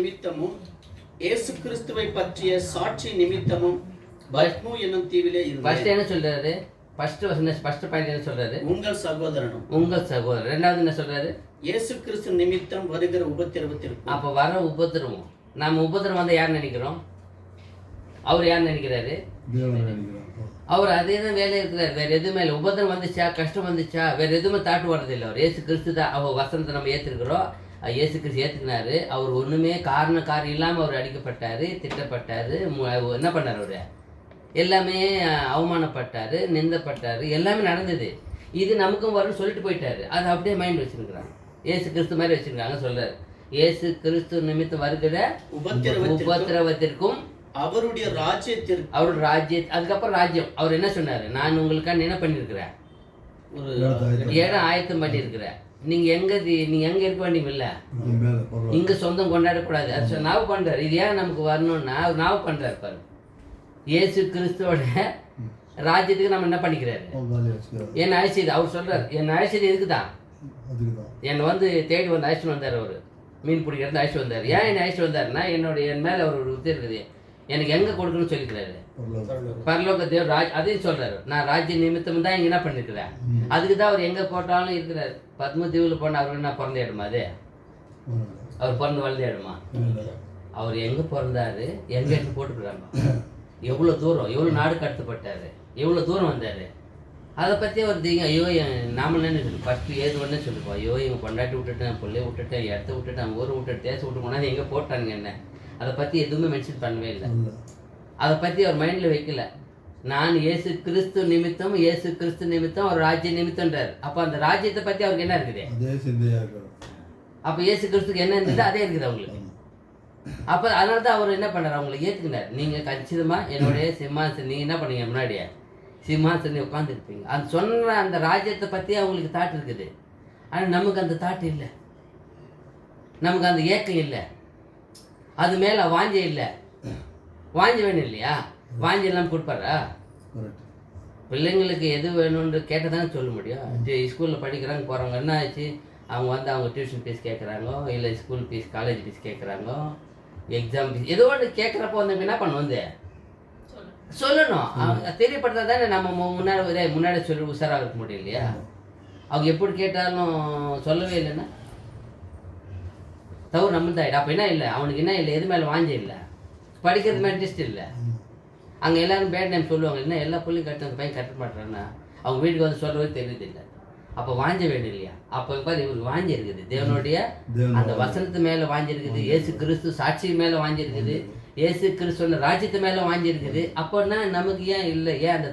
நிமித்தமும் இயேசு கிறிஸ்துவை பற்றிய சாட்சி நிமித்தமும் பத்மு என்னும் தீவிலே ஃபர்ஸ்ட் என்ன சொல்றாரு? ஃபர்ஸ்ட் பாயிண்ட் என்ன சொல்றாரு? உங்கள் சகோதரனும். உங்கள் சகோதரன். ரெண்டாவது என்ன சொல்றாரு? இயேசு கிறிஸ்து நிமித்தம் வருகிற உபத்திரவத்திற்கு. அப்ப வர உபத்திரவம், நம்ம உபத்திரவம் வந்து யார் நினைக்கிறோம்? அவர் யார் நினைக்கிறாரு? அவர் அதே தான் வேலை இருக்கிறார், வேற எதுவுமே இல்லை. உபத்திரம் வந்துச்சா, கஷ்டம் வந்துச்சா, வேற எதுவுமே தாட்டு வர்றதில்லை. அவர் இயேசு கிறிஸ்து தான். அவர் வசனத்தை நம்ம ஏற்றுக்கிறோம், இயேசு கிறிஸ்து ஏற்றுக்கினாரு. அவர் ஒன்றுமே காரணம் இல்லாமல் அவர் அடிக்கப்பட்டார், திட்டப்பட்டார், என்ன பண்ணார்? அவர் எல்லாமே அவமானப்பட்டார், நிந்தப்பட்டார், எல்லாமே நடந்தது. இது நமக்கும் வரும்னு சொல்லிட்டு போயிட்டாரு. அதை அப்படியே மைண்ட் வச்சுருக்கிறாங்க, இயேசு கிறிஸ்து மாதிரி வச்சுருக்காங்க. சொல்றாரு, இயேசு கிறிஸ்து நிமித்தம் வருகிற உபத்திரவத்திற்கும் அவருடைய ராஜ்யத்திற்கு, அவருடைய ராஜ்யம். அதுக்கப்புறம் ராஜ்யம். அவர் என்ன சொன்னாரு? நான் உங்களுக்காக என்ன பண்ணியிருக்கிறேன்? ஒரு இடம் ஆயத்தம் பண்ணியிருக்கிறேன். நீங்க எங்க இருக்க வேண்டியும் இல்ல, இங்க சொந்தம் கொண்டாடக்கூடாது. அது நாவு பண்றாரு. இது ஏன் நமக்கு வரணும்னா நாவு பண்றாரு பாரு. இயேசு கிறிஸ்துவோட ராஜ்யத்துக்கு நம்ம என்ன பண்ணிக்கிறாரு? என்ன அழைச்சது? அவர் சொல்றாரு, என்ன அழைச்சது எதுக்குதான்? என்னை வந்து தேடி வந்து அழைச்சிட்டு வந்தார். அவர் மீன் பிடிக்கிறது அழைச்சிட்டு வந்தார். ஏன் என்ன அழைச்சிட்டு வந்தாருன்னா, என் மேல அவர் ஒரு இது இருக்குது, எனக்கு எங்க கொடுக்கணும்னு சொல்லிக்கிறாரு. பரலோக தேவ அதையும் சொல்றாரு, நான் ராஜ்ய நிமித்தம் தான் இங்க என்ன பண்ணிருக்கிறேன். அதுக்கு தான் அவர் எங்க போட்டாலும் இருக்கிறாரு. பத்ம தீவுல போன அவருக்கு என்ன பிறந்த இடமா? அது அவர் பிறந்து வளர்ந்த இடமா? அவர் எங்க பிறந்தாரு, எங்க எடுத்து போட்டுக்கிறாங்க, எவ்வளவு தூரம், எவ்வளவு நாடு கடத்தப்பட்டாரு, எவ்வளவு தூரம் வந்தாரு. அதை பற்றி அவர் ஐயோ நாம என்ன சொல்லு, ஃபஸ்ட்டு ஏது ஒன்று சொல்லிப்போம். ஐயோ இவங்க கொண்டாட்டி விட்டுட்டேன், பிள்ளைய விட்டுட்டேன், இடத்த விட்டுட்டேன், ஊரை விட்டுட்டு, தேசம் விட்டு போனால் எங்கே போட்டானுங்க என்ன. அதை பற்றி எதுவுமே மென்ஷன் பண்ணவே இல்லை. அதை பற்றி அவர் மைண்டில் வைக்கல. நான் இயேசு கிறிஸ்து நிமித்தம், இயேசு கிறிஸ்து நிமித்தம், அவர் ராஜ்ய நிமித்தம்ன்றார். அப்போ அந்த ராஜ்யத்தை பற்றி அவருக்கு என்ன இருக்குது? அப்போ இயேசு கிறிஸ்துக்கு என்ன இருந்தது அதே இருக்குது அவங்களுக்கு. அப்போ அதனால தான் அவர் என்ன பண்ணார்? அவங்களை ஏற்றுக்கினார். நீங்கள் கச்சிதமாக என்னுடைய சிம்மாசன், நீங்கள் என்ன பண்ணீங்க முன்னாடியே சிம்மாசனி உட்காந்துருப்பீங்க. அது சொன்ன அந்த ராஜ்யத்தை பற்றி அவங்களுக்கு தாட்டு இருக்குது. ஆனால் நமக்கு அந்த தாட்டு இல்லை, நமக்கு அந்த ஏக்கம் இல்லை, அது மேலே வாஞ்சை இல்லை. வாஞ்சி வேணும் இல்லையா? வாஞ்சி எல்லாம் கொடுப்பாரா? பிள்ளைங்களுக்கு எது வேணும்னு கேட்ட தானே சொல்ல முடியும். ஸ்கூலில் படிக்கிறாங்க போகிறவங்க என்ன ஆச்சு, அவங்க வந்து அவங்க டியூஷன் ஃபீஸ் கேட்குறாங்க, இல்லை ஸ்கூல் ஃபீஸ், காலேஜ் ஃபீஸ் கேட்குறாங்க, எக்ஸாம் ஃபீஸ், ஏதோ ஒன்று கேட்குறப்போ வந்து என்ன பண்ணும், வந்து சொல்லணும். அவங்க தெரியப்படுத்தா தானே நம்ம முன்னாடி சொல்லி உஷாராக இருக்க முடியும் இல்லையா? அவங்க எப்படி கேட்டாலும் சொல்லவே இல்லைன்னா தவறு நம்மளுக்கு ஆகிடும். அப்போ என்ன இல்லை, அவனுக்கு என்ன இல்லை, எது மேலே வாஞ்ச இல்லை, படிக்கிறது மேலே இன்ட்ரெஸ்ட் இல்லை. அங்கே எல்லாரும் பேட் டைம் சொல்லுவாங்க, என்ன எல்லா பிள்ளையும் கட்டு அந்த பையன் கட்ட மாட்டேறான்னா அவங்க வீட்டுக்கு வந்து சொல்லவே தெரியுது இல்லை. அப்போ வாஞ்ச வேணும் இல்லையா? அப்போ பாரு இவருக்கு வாஞ்சி இருக்குது, தேவனுடைய அந்த வசனத்து மேலே வாஞ்சி இருக்குது, இயேசு கிறிஸ்து சாட்சி மேலே வாஞ்சி இருக்குது, இயேசு கிறிஸ்துவ ராஜ்யத்து மேலே வாஞ்சி இருக்குது. அப்போன்னா நமக்கு ஏன் இல்லை, ஏன் அந்த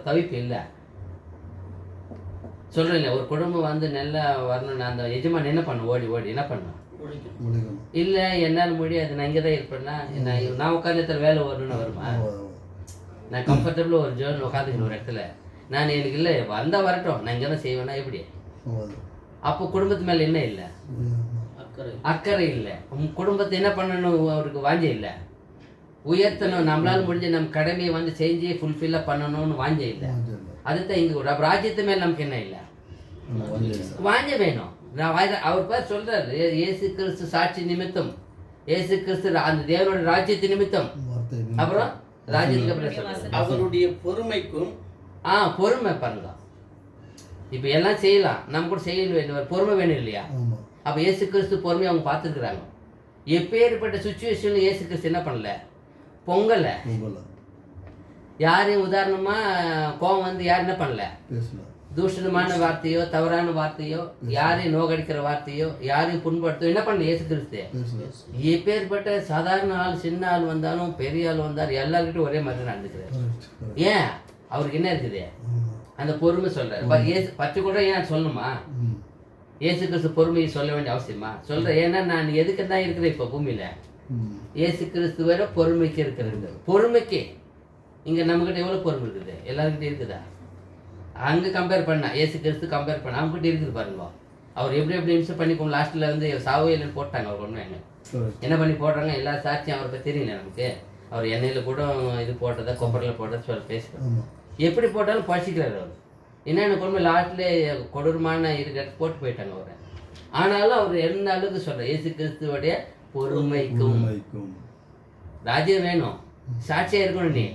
தவிப்பு இல்லை? சொல்கிறேன் இல்லை, ஒரு குடும்பம் வந்து நல்லா வரணும்னா அந்த எஜமான் என்ன பண்ணும்? ஓடி என்ன பண்ணும்? இல்லை என்னால் முடியாது, நான் இங்கே தான் இருப்பேன்னா நான் உட்காந்து வேலை வரணும்னு வருமா? நான் கம்ஃபர்டபுளாக ஒரு ஜோன் உட்காந்துக்கணும் ஒரு இடத்துல. நான் எனக்கு இல்லை வந்தால் வரட்டும், நான் இங்கே தான் செய்வேன்னா எப்படி? அப்போ குடும்பத்து மேலே என்ன இல்லை? அக்கறை இல்லை. குடும்பத்தை என்ன பண்ணணும்? அவருக்கு வாஞ்சை இல்லை. உயர்த்தணும், நம்மளால முடிஞ்ச நம்ம கடமையை வந்து செஞ்சு ஃபுல்ஃபில்லாக பண்ணணும்னு வாஞ்சை இல்லை. அதுதான் இங்கே கூட ராஜ்யத்து மேலே நமக்கு என்ன இல்லை? வாஞ்ச வேணும். அவர் பேர் சொல்றாரு, இயேசு கிறிஸ்து சாட்சி நிமித்தம், இயேசு கிறிஸ்து அந்த தேவனுடைய ராஜ்யத்து நிமித்தம், அப்புறம் ராஜ்யத்துக்கு அவருடைய பொறுமைக்கும். பொறுமை பாருங்க. இப்ப எல்லாம் செய்யலாம், நம்ம கூட செய்ய வேணும், பொறுமை வேணும் இல்லையா? அப்ப இயேசு கிறிஸ்து பொறுமையை அவங்க பார்த்துருக்குறாங்க. எப்பேற்பட்ட சுச்சுவேஷன்ல இயேசு கிறிஸ்து என்ன பண்ணல? பொங்கல. யாரையும் உதாரணமா கோவம் வந்து யாரும் என்ன பண்ணல? தூஷணமான வார்த்தையோ, தவறான வார்த்தையோ, யாரையும் நோகடிக்கிற வார்த்தையோ, யாரையும் புண்படுத்தோ என்ன பண்ணல இயேசு கிறிஸ்து. எப்பேற்பட்ட சாதாரண ஆள், சின்ன ஆள் வந்தாலும் பெரிய ஆள் வந்தாலும் எல்லாருக்கிட்டும் ஒரே மாதிரி நடந்துக்கிறாரு. ஏன்? அவருக்கு என்ன இருக்குது? அந்த பொறுமை சொல்றாரு. இயேசு பற்றி கூட ஏன் சொல்லணுமா? இயேசு கிறிஸ்து பொறுமையை சொல்ல வேண்டிய அவசியமா? சொல்ற, ஏன்னா நான் எதுக்கு தான் இருக்கிறேன் இப்போ பூமியில. இயேசு கிறிஸ்து வேற பொறுமைக்கு இருக்கிறது. பொறுமைக்கு இங்க நம்மகிட்ட எவ்வளவு பொறுமை இருக்குது? எல்லாருக்கிட்ட இருக்குதா? அங்க கம்பேர் பண்ணா இயேசு கிறிஸ்து கம்பேர் பண்ண அவங்க கிட்ட இருக்குது பாருங்க. அவர் எப்படி இம்சம் பண்ணி லாஸ்ட்ல வந்து சாவையில் போட்டாங்க. அவர் ஒன்றும் என்ன பண்ணி போடுறாங்க, எல்லா சாட்சியும் அவரை பற்றி தெரியல நமக்கு. அவர் எண்ணெயில் கூட இது போட்டதா, கொப்பரில் போட்டதா சொல்ல பேசுகிறோம். எப்படி போட்டாலும் பசிக்கிறார் அவர். என்னென்ன கொண்டு லாஸ்ட்ல கொடூரமான இருக்கிற போட்டு போயிட்டாங்க அவரை. ஆனாலும் அவர் எந்த அளவுக்கு சொல்கிறார், இயேசு கிறிஸ்துவோடைய பொறுமைக்கும். ராஜ்யம் வேணும், சாட்சியா இருக்கணும் நீ.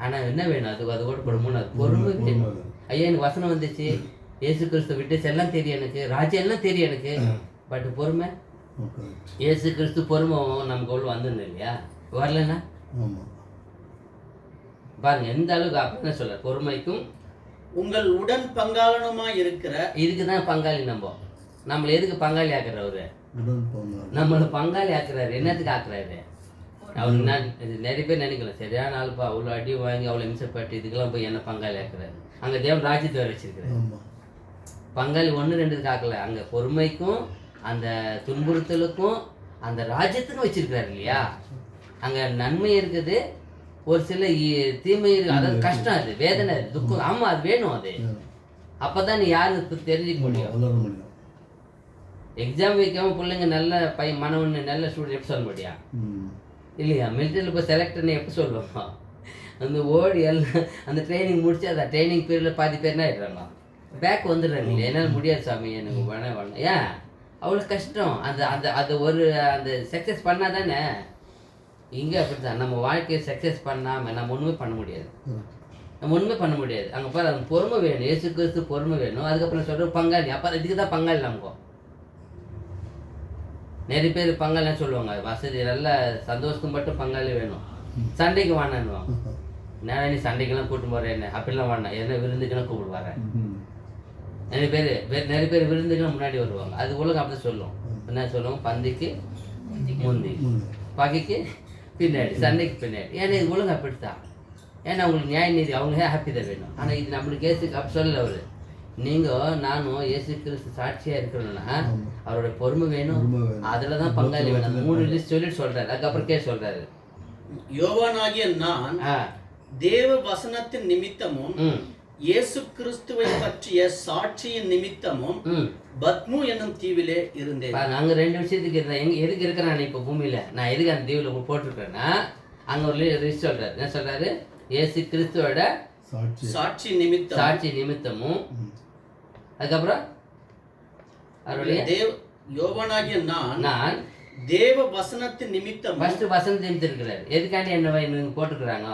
ஆனா என்ன வேணும்? அது கூட போட பொறுமை வேணும். ஐயா எனக்கு வசனம் வந்துச்சு, இயேசு கிறிஸ்து விட்டு எல்லாம் தெரியும் எனக்கு, ராஜ்யம் எல்லாம் தெரியும் எனக்கு, பட் பொறுமை. இயேசு கிறிஸ்து பொறுமை நமக்கு உள்ள வந்துடும் இல்லையா? வரலன்னா பாருங்க எந்த அளவுக்கு அப்படின்னு சொல்ல. பொறுமைக்கும் உங்கள் உடன் பங்காளனுமா இருக்கிற. இதுக்குதான் பங்காளி. நம்மள எதுக்கு பங்காளி ஆக்குறவரு? நம்மள பங்காளி ஆக்குறாரு. என்னத்துக்கு ஆக்குறாரு? அவருக்கு நான் நிறைய பேர் நினைக்கலாம், சரியான ஆளுப்பா, அவ்வளோ அடி வாங்கி அவ்வளோ இம்சப்பட்டு இதுக்கெல்லாம் போய் என்ன பங்காளி ஆக்குறாரு. அங்க தேவன் ராஜ்யத்தை வர வச்சிருக்கிறாரு. பங்காளி 1-2 ஆக்கல, அங்க பொறுமைக்கும் அந்த துன்புறுத்தலுக்கும் அந்த ராஜ்யத்துக்கும் வச்சிருக்கிறாரு இல்லையா? அங்க நன்மை இருக்குது, ஒரு சில தீமை இருக்கு, அதாவது கஷ்டம், அது வேதனை, அது துக்கம். ஆமா அது வேணும். அது அப்பதான் நீ யாருக்கு தெரிஞ்சுக்க முடியும். எக்ஸாம் வைக்காம பிள்ளைங்க நல்ல பையன் மனவன்னு நல்ல ஸ்டூடெண்ட் எப்படி சொல்ல முடியும் இல்லையா? மிலிட்டரியில் இப்போ செலக்டர்னு எப்படி சொல்லுவோம்? அந்த ஓடி எல்லாம் அந்த ட்ரைனிங் முடிச்சு அதை ட்ரைனிங் பீரியடில் பாதி பேர் என்ன ஆகிடுறாங்க, பேக் வந்துடுறாங்க இல்லையா? என்னால் முடியாது சாமி, எனக்கு வேணாம். ஏன் அவ்வளோ கஷ்டம்? அந்த அந்த அது ஒரு அந்த சக்ஸஸ் பண்ணால் தானே. இங்கே அப்படி தான், நம்ம வாழ்க்கையை சக்ஸஸ் பண்ணாமல் நம்ம ஒன்றுமே பண்ண முடியாது. நம்ம ஒன்றுமே பண்ண முடியாது. அங்கே பாரு, அந்த பொறுமை வேணும். இயேசு கிறிஸ்து பொறுமை வேணும். அதுக்கப்புறம் சொல்கிற பங்காளி. அப்போ இதுக்கு தான் பங்காளி. நமக்கு நிறைய பேர் பங்காளி சொல்லுவாங்க, வசதி நல்ல சந்தோஷத்துக்கு மட்டும் பங்காளி வேணும், சண்டைக்கு வானான்னுவாங்க. நான் நீ சண்டைக்கெல்லாம் கூப்பிட்டு போகிறேன் என்ன அப்படிலாம் வேணாம், என்ன விருந்துக்கெல்லாம் கூப்பிட்டு வரேன். நிறைய பேர் விருந்துக்கெல்லாம் முன்னாடி வருவாங்க. அது உலகம் அப்படி சொல்லும். என்ன சொல்லுவாங்க? பந்திக்கு முந்தி, பகைக்கு பின்னாடி, சண்டைக்கு பின்னாடி. ஏன்னா இது உலகம் அப்படித்தான். ஏன்னா அவங்களுக்கு நியாய நீதி, அவங்க ஹாப்பி தான் வேணும். ஆனால் இது நம்மளுக்கு ஏசுக்கு அப்படி சொல்லலை அவரு. நீங்கள் நானும் இயேசு கிறிஸ்து சாட்சியாக இருக்கணும்னா அவரோட பொறுமை வேணும், அதில் தான் பங்காளி வேணும். 3 லிஸ்ட் சொல்லிட்டு சொல்கிறாரு. அதுக்கப்புறம் சொல்கிறாரு, யோவானாகிய நான் தேவ வசனத்தின் நிமித்தமும் இயேசு கிறிஸ்துவை பற்றிய சாட்சியின் நிமித்தமும் பத்மு என்னும் தீவிலே இருந்தேன். அங்க 2 விஷயத்துக்கு இருந்தேன். எதுக்கு இருக்கிறேன் நான் இப்போ பூமியில? நான் எதுக்கு அந்த தீவுல போட்டிருக்கேன்னா அங்க ஒரு லிஸ்ட் சொல்றாரு. என்ன சொல்றாரு? இயேசு கிறிஸ்துவோட சாட்சி நிமித்தமும் அதுக்கப்புறம் அவருடைய யோவானாகிய நான் தேவ வசனத்தின் நிமித்தம். ஃபர்ஸ்ட் வசனத்தை நிமித்தம் இருக்கிறாரு. எதுக்காண்டி என்ன போட்டுக்கிறாங்க?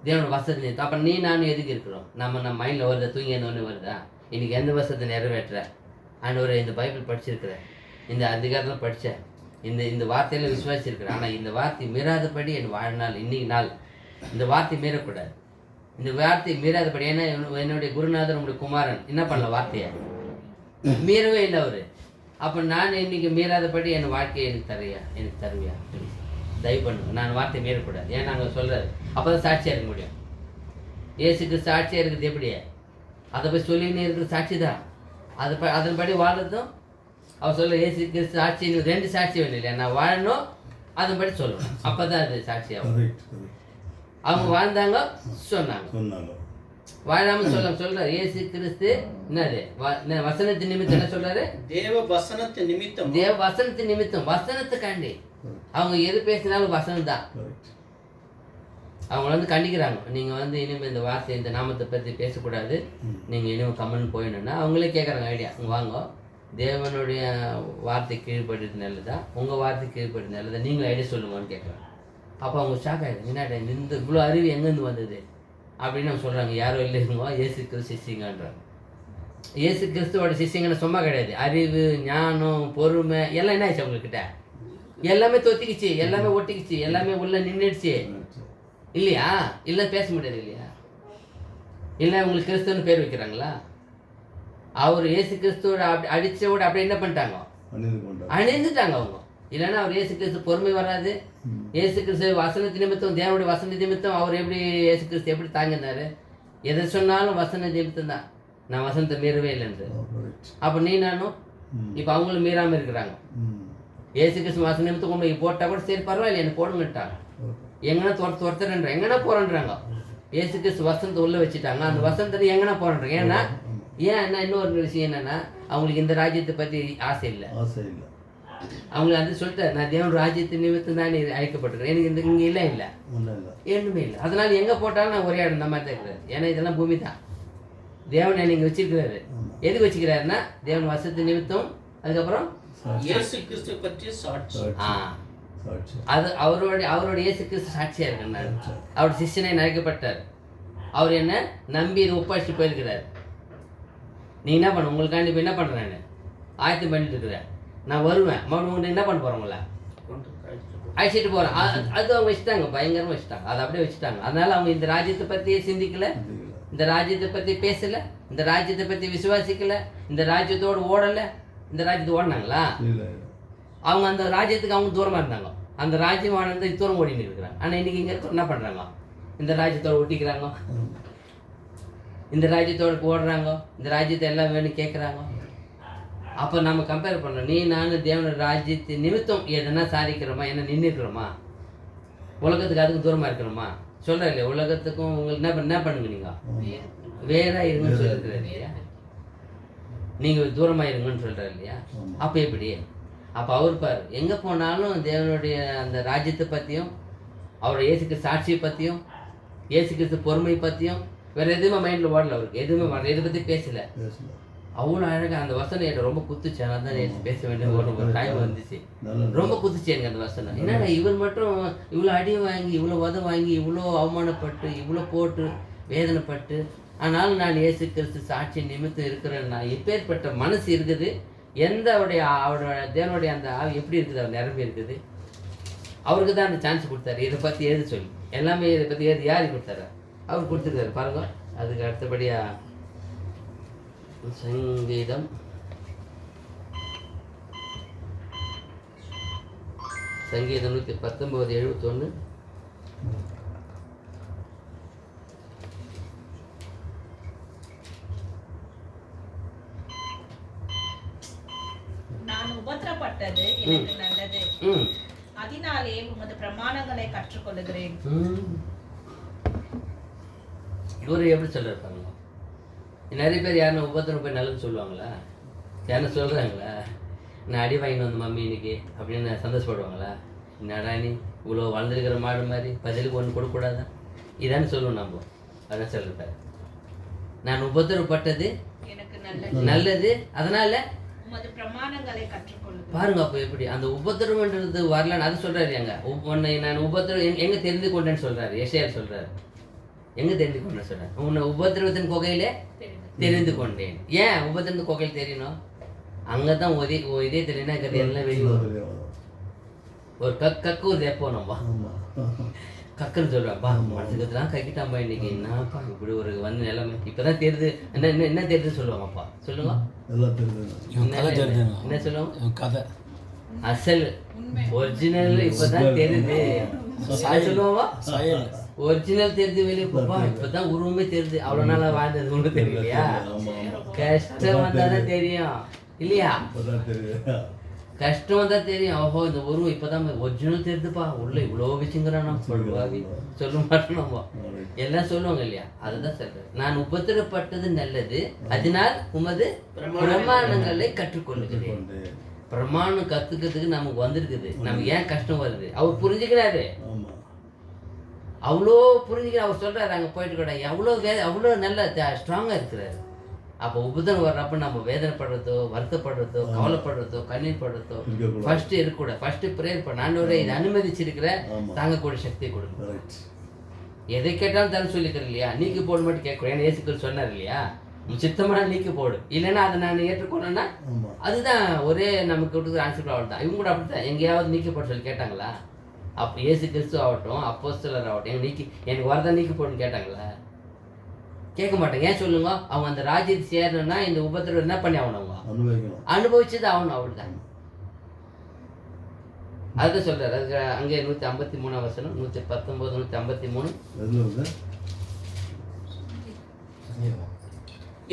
தேவனோட வசதி. அப்புறம் நீ நானும் எதுக்கு இருக்கிறோம்? நம்ம மைண்டில் வருதா? தூங்கி ஒன்று வருதா? இன்னைக்கு எந்த வசத்தை நிறைவேற்ற ஆண்டவரை இந்த பைபிள் படிச்சிருக்கிறேன், இந்த அதிகாரத்தில் படித்தேன், இந்த வார்த்தையில் விசுவாசிச்சிருக்கிறேன். ஆனால் இந்த வார்த்தை மீறாதபடி என் வாழ்நாள் இன்னைக்கு நாள் இந்த வார்த்தை மீறக்கூடாது. இந்த வார்த்தை மீறாதபடி, ஏன்னா என்னுடைய குருநாதர் நம்முடைய குமாரன் என்ன பண்ணல, வார்த்தையை மீறவே இல்லை அவரு. அப்போ நான் இன்னைக்கு மீறாதபடி என் வாழ்க்கையை எனக்கு தருவியா தயவு பண்ணுங்க. நான் வார்த்தை மீறக்கூடாது. ஏன் நாங்கள் சொல்கிறாரு, அப்போ தான் சாட்சியாக இருக்க முடியும். இயேசுக்கு சாட்சியாக இருக்குது எப்படி? அதை போய் சொல்லினே இருக்கிற சாட்சி தான். அதன்படி வாழறதும் அவர் சொல்ல, இயேசுக்கு சாட்சி 2 சாட்சி வேணும் இல்லையா? நான் வாழணும், அதன்படி சொல்லணும், அப்போ தான் அது சாட்சியாகும். அவங்க வாழ்ந்தாங்க, சொன்னாங்க. வாழாமல் சொல்றாரு இயேசு கிறிஸ்து. என்னது வசனத்தின் நிமித்தம் என்ன சொல்றாரு? தேவ வசனத்தின் நிமித்தம், வசனத்துக்காண்டி. அவங்க எது பேசினாலும் வசனம் தான். அவங்க கண்டிக்கிறாங்க, நீங்கள் இனிமேல் இந்த வார்த்தை இந்த நாமத்தை பற்றி பேசக்கூடாது, நீங்கள் இனிமேல் கம்மன் போயிடணும்னா அவங்களே கேட்குறாங்க ஐடியா. வாங்க, தேவனுடைய வார்த்தை கீழ்படுறது நல்லதா, உங்கள் வார்த்தை கீழ்படுறது நல்லதா, நீங்களும் ஐடியா சொல்லுங்கன்னு கேட்குறாங்க. அப்போ அவங்க ஷாக் ஆகிடுது. என்னடா இந்த இவ்வளோ அறிவு எங்கேருந்து வந்தது அப்படின்னு அவங்க சொல்கிறாங்க. யாரும் இல்லைங்க, இயேசு கிறிஸ்து சிஷிங்கன்றாங்க. இயேசு கிறிஸ்துவோட சிஷிங்கன்னு சும்மா கிடையாது. அறிவு, ஞானம், பொறுமை எல்லாம் என்ன ஆச்சு அவங்கக்கிட்ட? எல்லாமே தொத்திக்கிச்சு, எல்லாமே ஒட்டிக்கிச்சு, எல்லாமே உள்ள நின்றுடுச்சு இல்லையா? இல்லை பேச முடியாது இல்லையா? இல்லை உங்களுக்கு கிறிஸ்துவன்னு பேர் வைக்கிறாங்களா? அவர் இயேசு கிறிஸ்துவோட அடிச்சோட அப்படி என்ன பண்ணிட்டாங்க? அணிந்துட்டாங்க அவங்க. இல்லைன்னா அவர் இயேசு கிறிஸ்து பொறுமை வராது. இயேசு கிறிஸ்து வசனத்து நிமித்தம், தேவனுடைய வசன நிமித்தம் அவர் எப்படி இயேசு கிறிஸ்து எப்படி தாங்கினாரு? எதை சொன்னாலும் வசன நிமித்தம் தான், நான் வசனத்தை மீறவே இல்லைன்றது. அப்போ நீ நானும் இப்போ அவங்களும் மீறாமல் இருக்கிறாங்க. இயேசு கிறிஸ்து வசன நிமித்தம் கொண்டு போய் போட்டால் கூட சரி பரவாயில்ல என்ன போடுங்கட்டாங்க. எங்கன்னா துரத்துறன்ற எங்கன்னா போறன்றாங்க. இயேசு கிறிஸ்து வசனத்தை உள்ள வச்சுட்டாங்க. அந்த வசனத்தை எங்கன்னா போறன்றாங்க. ஏன்னா இன்னொரு விஷயம் என்னன்னா, அவங்களுக்கு இந்த ராஜ்யத்தை பற்றி ஆசை இல்லை. அவங்களுக்கு சொல்லிட்டு, நான் தேவன் ராஜ்யத்தை நிமித்தம் தான் அழைக்கப்பட்டிருக்கேன், எனக்கு இங்கே இல்லை ஒன்றுமே இல்லை. அதனால எங்கே போட்டாலும் நான் ஒரே இடம் நம்ம தான் இருக்கிறாரு. ஏன்னா இதெல்லாம் பூமி தான். தேவன் என்னை இங்கே வச்சிருக்கிறாரு. எதுக்கு வச்சுக்கிறாருன்னா தேவன் வசனத்து நிமித்தம், அதுக்கப்புறம் இயேசு கிறிஸ்துவை பற்றிய சாட்சி. அது அவரோட இயேசு கிறிஸ்து சாட்சியா இருக்கிறார். அவர் சிஷ்யனை நினைக்கப்பட்டார். அவர் என்ன நம்பி இதை ஒப்படைச்சு போயிருக்கிறார். நீ என்ன பண்ண, உங்களுக்காண்டி இப்போ என்ன பண்ணுறேன், ஆயத்தம் பண்ணிட்டு இருக்கிறேன், நான் வருவேன், மறுபடியும் உங்களுக்கு என்ன பண்ண போகிறோங்களா, அழைச்சிட்டு போகிறேன். அது அவங்க வச்சுட்டாங்க, பயங்கரமாக வச்சுட்டாங்க, அதை அப்படியே வச்சுட்டாங்க. அதனால அவங்க இந்த ராஜ்யத்தை பற்றியே சிந்திக்கல, இந்த ராஜ்யத்தை பற்றி பேசலை, இந்த ராஜ்யத்தை பற்றி விசுவாசிக்கலை, இந்த ராஜ்யத்தோடு ஓடலை. இந்த ராஜ்யத்தை ஓடினாங்களா? அவங்க அந்த ராஜ்யத்துக்கு அவங்க தூரமாக இருந்தாங்க. அந்த ராஜ்யம் வாழ்ந்து தூரம் ஓடின்னு இருக்கிறாங்க. ஆனால் இன்றைக்கி இங்கே இருக்க என்ன பண்ணுறாங்க, இந்த ராஜ்யத்தோடு ஒட்டிக்கிறாங்க, இந்த ராஜ்யத்தோடு ஓடுறாங்க, இந்த ராஜ்யத்தை எல்லாம் வேணும் கேட்குறாங்க. அப்போ நம்ம கம்பேர் பண்ணோம், நீ நான் தேவனோட ராஜ்யத்தை நிமித்தம் எதனா சாதிக்கிறோமா, என்ன நின்றுக்கிறோமா, உலகத்துக்கு அதுக்கு தூரமாக இருக்கிறோமா? சொல்கிற இல்லையா, உலகத்துக்கும் உங்களுக்கு என்ன பண்ணுங்க, நீங்கள் வேற இருங்கன்னு சொல்லியிருக்கிறார் இல்லையா, நீங்கள் தூரமாக இருங்கன்னு சொல்கிறார் இல்லையா. அப்போ எப்படி? அப்போ அவர் பாரு, எங்கே போனாலும் தேவனுடைய அந்த ராஜ்யத்தை பற்றியும், அவரோட இயேசுக்கு சாட்சியை பற்றியும், இயேசு கிறிஸ்து பொறுமை பற்றியும் வேறு எதுவுமே மைண்டில் ஓடல. அவருக்கு எதுவுமே வரல, இதை பற்றி பேசலை. அவ்வளோ அழகாக அந்த வசனம் எனக்கு ரொம்ப குத்துச்சு. அதனால தான் நேற்று பேச வேண்டிய ஒரு டைம் வந்துச்சு. ரொம்ப குத்துச்சு எனக்கு அந்த வசனம். என்னடா இவர் மட்டும் இவ்வளோ அடி வாங்கி, இவ்வளோ உதவி வாங்கி, இவ்வளோ அவமானப்பட்டு, இவ்வளோ போட்டு வேதனைப்பட்டு, ஆனாலும் நான் இயேசு கிறிஸ்து சாட்சி நிமித்தம் இருக்கிறேன்னா எப்பேற்பட்ட மனசு இருக்குது, எந்த அவரோட தேவனுடைய அந்த ஆவி எப்படி இருக்குது, அவர் நிரம்பி இருக்குது. அவருக்கு தான் அந்த சான்ஸ் கொடுத்தாரு, இதை பற்றி எழுத சொல்லி. எல்லாமே இதை பற்றி எழுதி யாருக்கு கொடுத்தாரு? அவர் கொடுத்துருக்காரு பாருங்க. அதுக்கு அடுத்தபடியாக சங்கீதம் சங்கீதம் 119:71. நான் உபத்திரப்பட்டது எனக்கு நல்லது, அதனாலே உமது பிரமாணங்களை கற்றுக்கொள்கிறேன். இவரு எப்படி சொல்லிருப்பாங்க? நிறைய பேர் யாருன்னா உபத்திரம் போய் நல்லது சொல்லுவாங்களா? யாருன்னா சொல்கிறாங்களா? நான் அடி வாங்கிட்டு வந்த மம்மி இன்னைக்கு அப்படின்னு சந்தோஷப்படுவாங்களா? என்னடா நீ இவ்வளோ வளர்ந்துருக்கிற மாடு மாதிரி பதிலுக்கு ஒன்று கொடுக்கூடாதா? இதானே சொல்லுவோம் நம்ம. அதான் சொல்லிருப்பாரு, நான் உபத்திரப்பட்டது எனக்கு நல்லது, அதனால உமது பிரமாணங்களை கற்றுக்கொள்கிறேன். பாருங்க. அப்போ எப்படி அந்த உபத்திரம்ன்றது வரலான்னு அது சொல்கிறாரு. உன்னை நான் உபத்திரம் எங்கே தெரிந்து கொண்டேன்னு சொல்கிறாரு. எசையார் சொல்கிறாரு, எங்கே தெரிந்து கொண்டேன்னு சொல்கிறார். உன்னை உபத்திரவத்தின் கொகையிலே தெரிந்து கொண்டேன். ஏன் உபத்திரத்து கொகையில் தெரியணும்? அங்கே தான் இதே தெரியுன்னா எல்லாம் வெளியே ஒரு கக்கூர் எப்போ நம்ம கக்குன்னு சொல்கிறாப்பா, மனசுக்குலாம் கக்கிட்டாம்பா இன்னைக்கு, என்னப்பா இப்படி ஒரு வந்து நிலைமை இப்போ தான் தெரியுது. என்ன தெரியுதுன்னு சொல்லுவாங்கப்பா, சொல்லுங்க. என்ன சொல்லுவாங்க? கதை அசல் ஒரிஜினல் இப்போதான் தெரியுது சொல்லுவாங்க. ஒரிஜினல் தெரிஞ்சு வெளியே போப்பா, இப்பதான் உருவமே தெரியுது. அவ்வளோ நாளாக வாழ்ந்தது ஒன்றும் தெரியலையா? கஷ்டம் வந்தாதான் தெரியும் இல்லையா? கஷ்டம் வந்தால் தெரியும். ஓஹோ இந்த உருவம் இப்போதான் ஒரிஜினல் தெரியுதுப்பா, உள்ள இவ்வளோ விஷயங்கிறானா சொல்லுவாவி சொல்ல மாட்டோம் நம்ம. எல்லாம் சொல்லுவாங்க இல்லையா? அதுதான் சொல்றேன், நான் உபத்திரப்பட்டது நல்லது, அதனால் உமது பிரமாணங்களை கற்றுக்கொள்ளுகிறேன். பிரமாணம் கற்றுக்கிறதுக்கு நமக்கு வந்திருக்குது. நமக்கு ஏன் கஷ்டம் வருது? அவர் புரிஞ்சுக்கிறாரு, அவ்வளோ புரிஞ்சுக்கிற. அவர் சொல்கிறாரு அங்கே போயிட்டு கூட அவ்வளோ நல்ல ஸ்ட்ராங்காக இருக்கிறாரு. அப்போ உபதனம் வர்றப்ப நம்ம வேதனைப்படுறதோ, வருத்தப்படுறதோ, கவலைப்படுறதோ, கண்ணீர் படுறதோ ஃபர்ஸ்ட் இருக்கக்கூடாது. ஃபர்ஸ்ட் ப்ரேயர் பண்ண, ஆண்டவரே இதை அனுமதிச்சிருக்கிற, தாங்கக்கூடிய சக்தியை கொடுங்க. எதை கேட்டாலும் தர சொல்லிக்கிறேன் இல்லையா? நீக்கி போடு மட்டும் கேட்குறேன். ஏன்னா இயேசுக்கள் சொன்னார் இல்லையா, சித்தமான நீக்கி போடு, இல்லைன்னா அதை நான் ஏற்றுக்கொண்டேன்னா அதுதான் ஒரே நமக்கு கொடுக்குற ஆன்சர். அவ்வளோ தான். இவங்க கூட அப்படி தான். எங்கேயாவது நீக்கி போட சொல்லி கேட்டாங்களா? அப்போ இயேசு கிறிஸ்து ஆகட்டும், அப்போஸ்தலர் ஆகட்டும், எனக்கு வரதான் நீக்கி போடுன்னு கேட்டாங்களா? கேட்க மாட்டாங்க. ஏன் சொல்லுங்க? அவங்க அந்த ராஜ்யத்தை சேரணும்னா இந்த உபத்திரம் என்ன பண்ணி ஆகணும்? அவங்க அனுபவிச்சது ஆகணும். அவ்வளோதான். அதுதான் சொல்றாரு. அதுக்கு அங்கே 153 வசனம், 119, 153.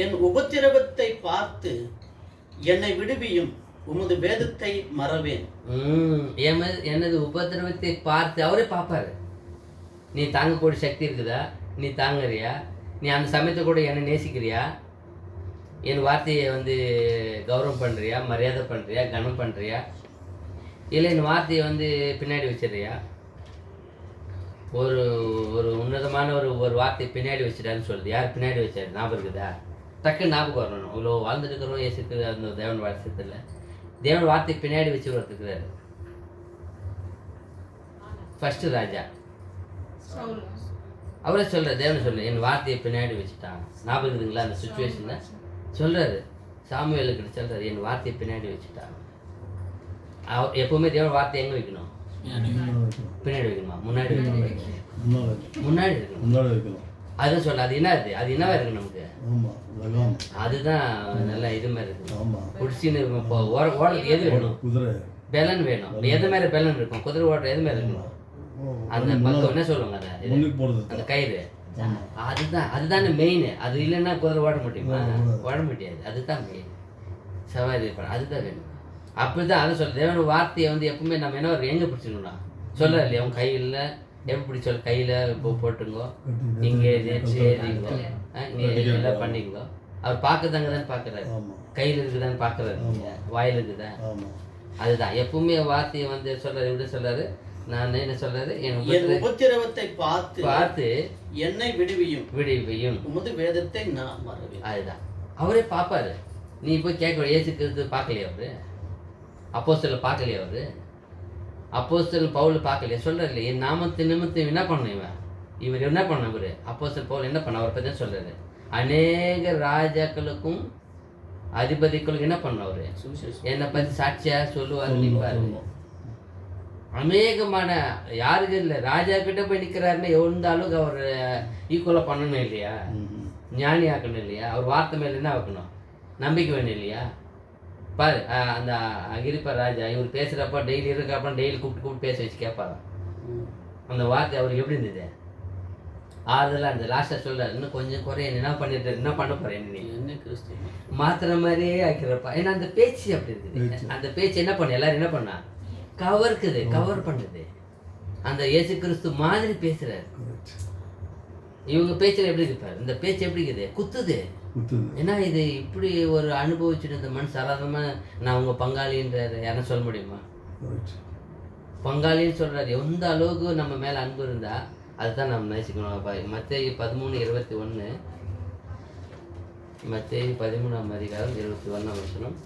என் உபத்திரவத்தை பார்த்து என்னை விடுவியும், உமது வேதத்தை மறவேன். எனது உபத்திரவத்தை பார்த்து அவரே பார்ப்பாரு. நீ தாங்கக்கூடிய சக்தி இருக்குதா? நீ தாங்குறியா? நீ அந்த சமயத்தை கூட என்னை நேசிக்கிறியா? என் வார்த்தையை கௌரவம் பண்ணுறியா, மரியாதை பண்ணுறியா, கனம் பண்ணுறியா, இல்லை என் வார்த்தையை பின்னாடி வச்சிடுறியா? ஒரு ஒரு உன்னதமான ஒரு வார்த்தையை பின்னாடி வச்சிட்டான்னு சொல்லுது. யார் பின்னாடி வச்சாரு? ஞாபகம் இருக்குதா? டக்குன்னு ஞாபகம் வரணும். இவ்வளோ வாழ்ந்துட்டு இருக்கிறோம், இயேசுக்கு அந்த தேவன் வாட்சத்தில் தேவன் வார்த்தை பின்னாடி வச்சு இருக்கிறாரு. ஃபர்ஸ்ட் ராஜா சவுல். அவரே சொல்கிறார், தேவனை சொல்ல என் வார்த்தையை பின்னாடி வச்சுட்டான். ஞாபகம் இருக்குதுங்களா அந்த சுச்சுவேஷனில் சொல்கிறாரு, சாமுவேலுக்கிட்ட சொல்கிறாரு என் வார்த்தையை பின்னாடி வச்சுட்டான். எப்பவுமே தேவன் வார்த்தை எங்கே வைக்கணும்? பின்னாடி வைக்கணுமா? முன்னாடி வைக்கணும். முன்னாடி இருக்கணும். அதுதான் சொல்ல. அது என்னது? அது என்னவா இருக்கு நமக்கு? அதுதான் நல்லா இது மாதிரி இருக்கு. குடிச்சின்னு இப்போ ஓடுறது எது வேணும்? பெலன் வேணும். எது மாதிரி பெலன் இருக்கும்? குதிரை ஓடுற எது மாதிரி இருக்கணும்? அந்த பக்கம் என்ன சொல்லுவாங்க, அதை அந்த கயிறு. அதுதானே மெயின். அது இல்லைன்னா குதிரை ஓட முடியுமா? ஓட முடியாது. அதுதான் மெயின். சவாரி அதுதான் வேணும். அப்படிதான் அதை சொல்ல. தேவன் வார்த்தையை வந்து எப்பவுமே நம்ம என்ன எங்கே பிடிச்சிக்கணும்னா சொல்ல இல்லையா? அவங்க கையில் எப்படி சொல்ல, கையில் இப்போ போட்டுங்கோ, நீங்கள் சரிங்கோ, நீங்கள் எல்லாம் பண்ணிக்கோ. அவர் பார்க்கதாங்க தான் பார்க்குறாரு. கையில் இருக்குதான்னு பார்க்குறாரு, வாயில் இருக்குதா? அதுதான் எப்பவுமே வார்த்தையை வந்து சொல்றாரு. எப்படி சொல்றாரு? நான் என்ன சொல்றாரு? என் உபத்திரவத்தை பார்த்து என்னை விடுவியும் உமது வேதத்தை நான் மறவேன். அதுதான் அவரே பார்ப்பாரு. நீ போய் கேட்க ஏசுக்கிறது பார்க்கலையா? அவரு அப்போஸ்தலர் பார்க்கலையா? அவரு அப்போஸ்தலர் பவுல் பார்க்கலையா? சொல்றாரு, என் நாமத்தை நிமித்தம் என்ன பண்ண இவர் என்ன பண்ண? இவர் அப்போஸ்தலர் பவுல் என்ன பண்ண? அவரை பற்றி தான் சொல்றாரு. அநேக ராஜாக்களுக்கும் அதிபதிகளுக்கும் என்ன பண்ண? அவரு என்னை பற்றி சாட்சியா சொல்லுவாரு, நிற்பாரு. அநேகமான யாருக்கு இல்லை, ராஜா கிட்ட போய் நிற்கிறாருன்னா எந்த அளவுக்கு அவர் ஈக்குவலாக பண்ணணும் இல்லையா? ஞானி ஆக்கணும் இல்லையா? அவர் வார்த்தை மேலே என்ன வைக்கணும்? நம்பிக்கை வேணும் இல்லையா? பாரு, அந்த அகிரிப்பா ராஜா இவர் பேசுகிறப்ப டெய்லி இருக்கிறப்ப டெய்லி கூப்பிட்டு பேச வச்சு கேட்பாராம். அந்த வார்த்தை அவருக்கு எப்படி இருந்தது? ஆறுதலாக இருந்தது. லாஸ்ட்டாக சொல்கிறார், இன்னும் கொஞ்சம் குறைய என்ன பண்ணிட்டு என்ன பண்ண போகிறேன் நீ? என்ன கிறிஸ்து மாத்திர மாதிரியே ஆக்கிறப்பா. ஏன்னா அந்த பேச்சு அப்படி இருக்குது. அந்த பேச்சு என்ன பண்ண எல்லாரும் என்ன பண்ணா? கவர் பண்ணுது. அந்த இயேசு கிறிஸ்து மாதிரி பேசுறாரு. இவங்க பேச்சில் எப்படி இருப்பாரு? இந்த பேச்சு எப்படி இருக்குது? குத்துது. ஏன்னா இது இப்படி ஒரு அனுபவிச்சுட்டு இந்த மண் சாதாரணமாக நான் உங்க பங்காளின்றாரு. யாரும் சொல்ல முடியுமா? பங்காளின்னு சொல்றாரு. எந்த அளவுக்கு நம்ம மேல அன்பு இருந்தா அதுதான் நம்ம நேசிக்கணும். மத்தேயு 13:21, மத்தேயு 13ஆம் அதிகாரம் 21ஆம் வசனம்.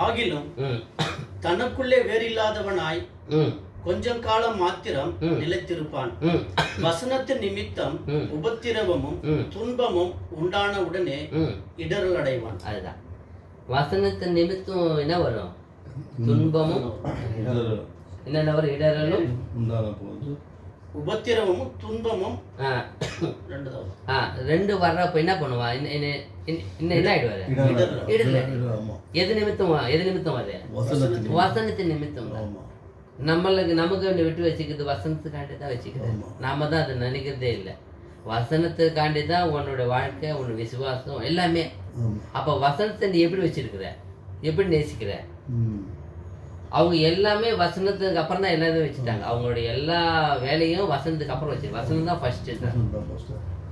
ஆகிலும் தனக்குள்ளே வேறில்லாதவனாய் கொஞ்சம் காலம் மாத்திரம் நிலைத்திருப்பான். வசனத்தின் நிமித்தம் உபத்திரவமும் துன்பமும் உண்டான உடனே இடரல் அடைவான். அதுதான் வசனத்தின் நிமித்தம் என்ன வரும்? துன்பமும் என்னென்ன வரும்? இடரலும் உண்டான போது உபத்திரவமும் துன்பமும் ரெண்டு வர்றப்ப என்ன பண்ணுவா? என்ன ஆயிடுவாரு? எது நிமித்தம் அது? வசனத்தின் நிமித்தம் தான். நமக்கு விட்டு வச்சுக்கிறது வசனத்துக்காண்டி தான் வச்சுக்கிறது. நாம தான் அதை நினைக்கிறதே இல்லை. வசனத்துக்காண்டி தான் உன்னோட வாழ்க்கை, உன்னோட விசுவாசம் எல்லாமே. அப்ப வசனத்தை நீ எப்படி வச்சிருக்கிற? எப்படி நேசிக்கிற? அவங்க எல்லாமே வசனத்துக்கு அப்புறம் தான் எல்லாமே வச்சுட்டாங்க. அவங்களுடைய எல்லா வேலையும் வசனத்துக்கு அப்புறம் வச்சு. வசனம் தான் ஃபர்ஸ்ட்.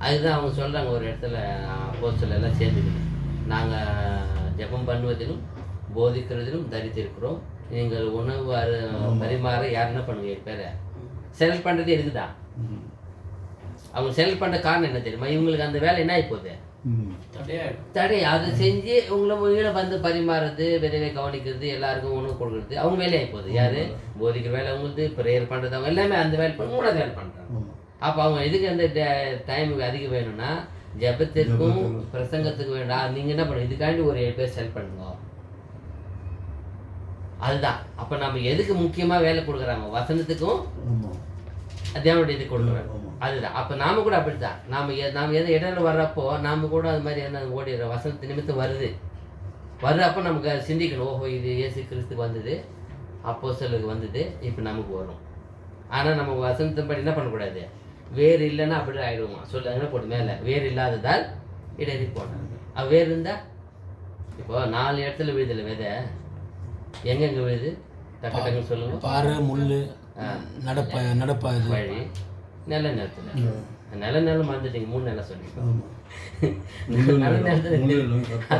அதுதான் அவங்க சொல்றாங்க ஒரு இடத்துல, அப்போஸ்தலர் எல்லாம் சேர்ந்துக்கிட்டு, நாங்கள் ஜெபம் பண்ணுவதிலும் போதிக்கிறதிலும் தரித்திருக்கிறோம். நீங்கள் உணவு பரிமாற யார் என்ன பண்ணுவீங்க? பேரை செலக்ட் பண்ணுறது இருக்குதான். அவங்க செலக்ட் பண்ணுற காரணம் என்ன தெரியுமா? இவங்களுக்கு அந்த வேலை என்ன ஆகி போகுது? தடை. அதை செஞ்சு உங்களை வந்து பரிமாறுறது, விதவை கவனிக்கிறது, எல்லாருக்கும் உணவு கொடுக்குறது அவங்க வேலையாகி போகுது. யாரு? போதிக்கிற வேலை அவங்களுக்கு, ப்ரேயர் பண்ணுறது அவங்க எல்லாமே அந்த வேலை பண்ண மூணாவது வேலை பண்ணுறாங்க. அப்போ அவங்க எதுக்கு அந்த டைம் அதிகம் வேணும்னா ஜெபத்திற்கும் பிரசங்கத்துக்கு வேண்டாம். நீங்கள் என்ன பண்ணுங்க, இதுக்காண்டி ஒரு 7 பேர் செலக்ட் பண்ணுங்க. அதுதான். அப்போ நம்ம எதுக்கு முக்கியமாக வேலை கொடுக்குறாங்க? வசனத்துக்கும் தேவனுடைய இது கொடுக்குறாங்க. அதுதான். அப்போ நாம கூட அப்படித்தான். நாம் எதை இடையில வர்றப்போ நாம கூட அது மாதிரி என்ன ஓடிடுற வசனத்து நிமித்தம் வர்றப்போ நமக்கு அதை சிந்திக்கணும். ஓஹோ, இது இயேசு கிறிஸ்துக்கு வந்தது, அப்போஸ்தலருக்கு வந்தது, இப்போ நமக்கு வரும். ஆனால் நம்ம வசனத்தின் படி என்ன பண்ணக்கூடாது? வேறு இல்லைன்னா அப்படி ஆகிடுவோமா? சொல்லுங்க போட்டு மேலே வேறு இல்லாததால் இடையே போனாங்க. வேறு இருந்தால் இப்போ 4 இடத்துல விழுதில்லை விதை. எங்கெங்கே விழுது? டக்கு டக்குன்னு சொல்லுங்க. பாறை, முள், நடப்பா வழி, நல்ல நிலம் மறந்துட்டீங்க. 3 நிலம் சொன்னீங்க.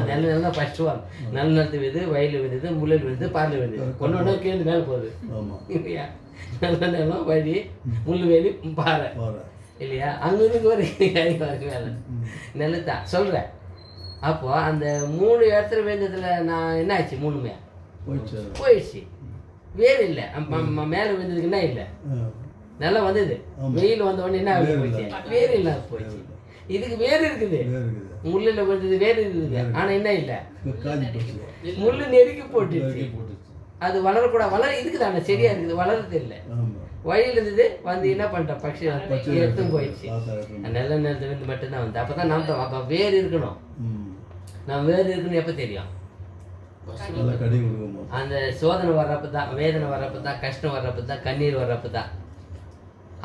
நல்ல நிலம் தான் ஃபர்ஸ்ட் ஒன். நல்ல நிலத்து விழுது, வயல் விழுது, முள்ளல் விழுது, பாறையில் விழுது. ஒன்று கேள்வி மேலே போகுது இல்லையா? நல்ல நிலம் வழி முள்ளுவேலி பாறை இல்லையா, அங்கே ஒரு மேலே நிலத்தா சொல்கிறேன். அப்போ அந்த 3 இடத்துல விழுந்ததுல நான் என்ன ஆச்சு, 3மே போயிடுச்சு. வேறு இல்லை, மேலே விழுந்ததுக்கு என்ன இல்லை, நல்லா வந்தது. வெயில் வந்த உடனே என்ன போயிடுச்சு, வேறு இல்லாத போயிடுச்சு. இதுக்கு வேறு இருக்குது, முள்ளில் விழுந்தது வேறு இருக்குது, ஆனால் என்ன இல்லை, முள்ளு நெருக்கி போட்டுச்சு. அது வளரக்கூடாது, இதுக்கு தானே சரியா இருக்குது, வளர்றது இல்லை. வழியில் இருந்தது வந்து என்ன பண்ணிட்டேன், பட்சி எடுத்தும் போயிடுச்சு. நல்ல நேரத்துலேருந்து மட்டும்தான் வந்து. அப்போ தான் நாம் தான் அப்போ வேறு இருக்கணும். நான் வேறு இருக்குன்னு எப்போ தெரியும், அந்த சோதனை வர்றப்ப தான், வேதனை வர்றப்ப தான், கஷ்டம் வர்றப்ப தான், கண்ணீர் வர்றப்ப தான்.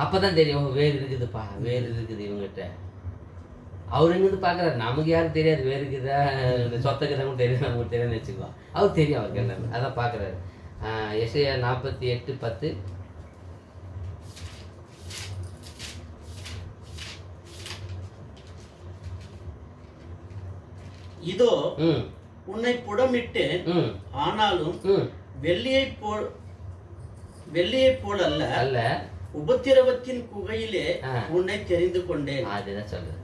அப்போ தான் தெரியும் வேறு இருக்குதுப்பா, வேறு இருக்குது இவங்ககிட்ட. அவர் எங்கிருந்து பார்க்குறாரு, நமக்கு யாரும் தெரியாது வேறு இருக்குதா, இந்த சொத்தக்குதான் தெரியும், நமக்கு தெரியாதுன்னு வச்சுக்குவோம். அவர் தெரியும், அவருக்கு எல்லாமே அதான் பார்க்குறாரு. எஸ்ஐயா 48:10. இதோ உன்னை புடமிட்டு, ஆனாலும் வெள்ளியை போல் அல்ல உபத்திரவத்தின் குகையிலே உன்னை தெரிந்து கொண்டேன். அதுதான் சொல்றது.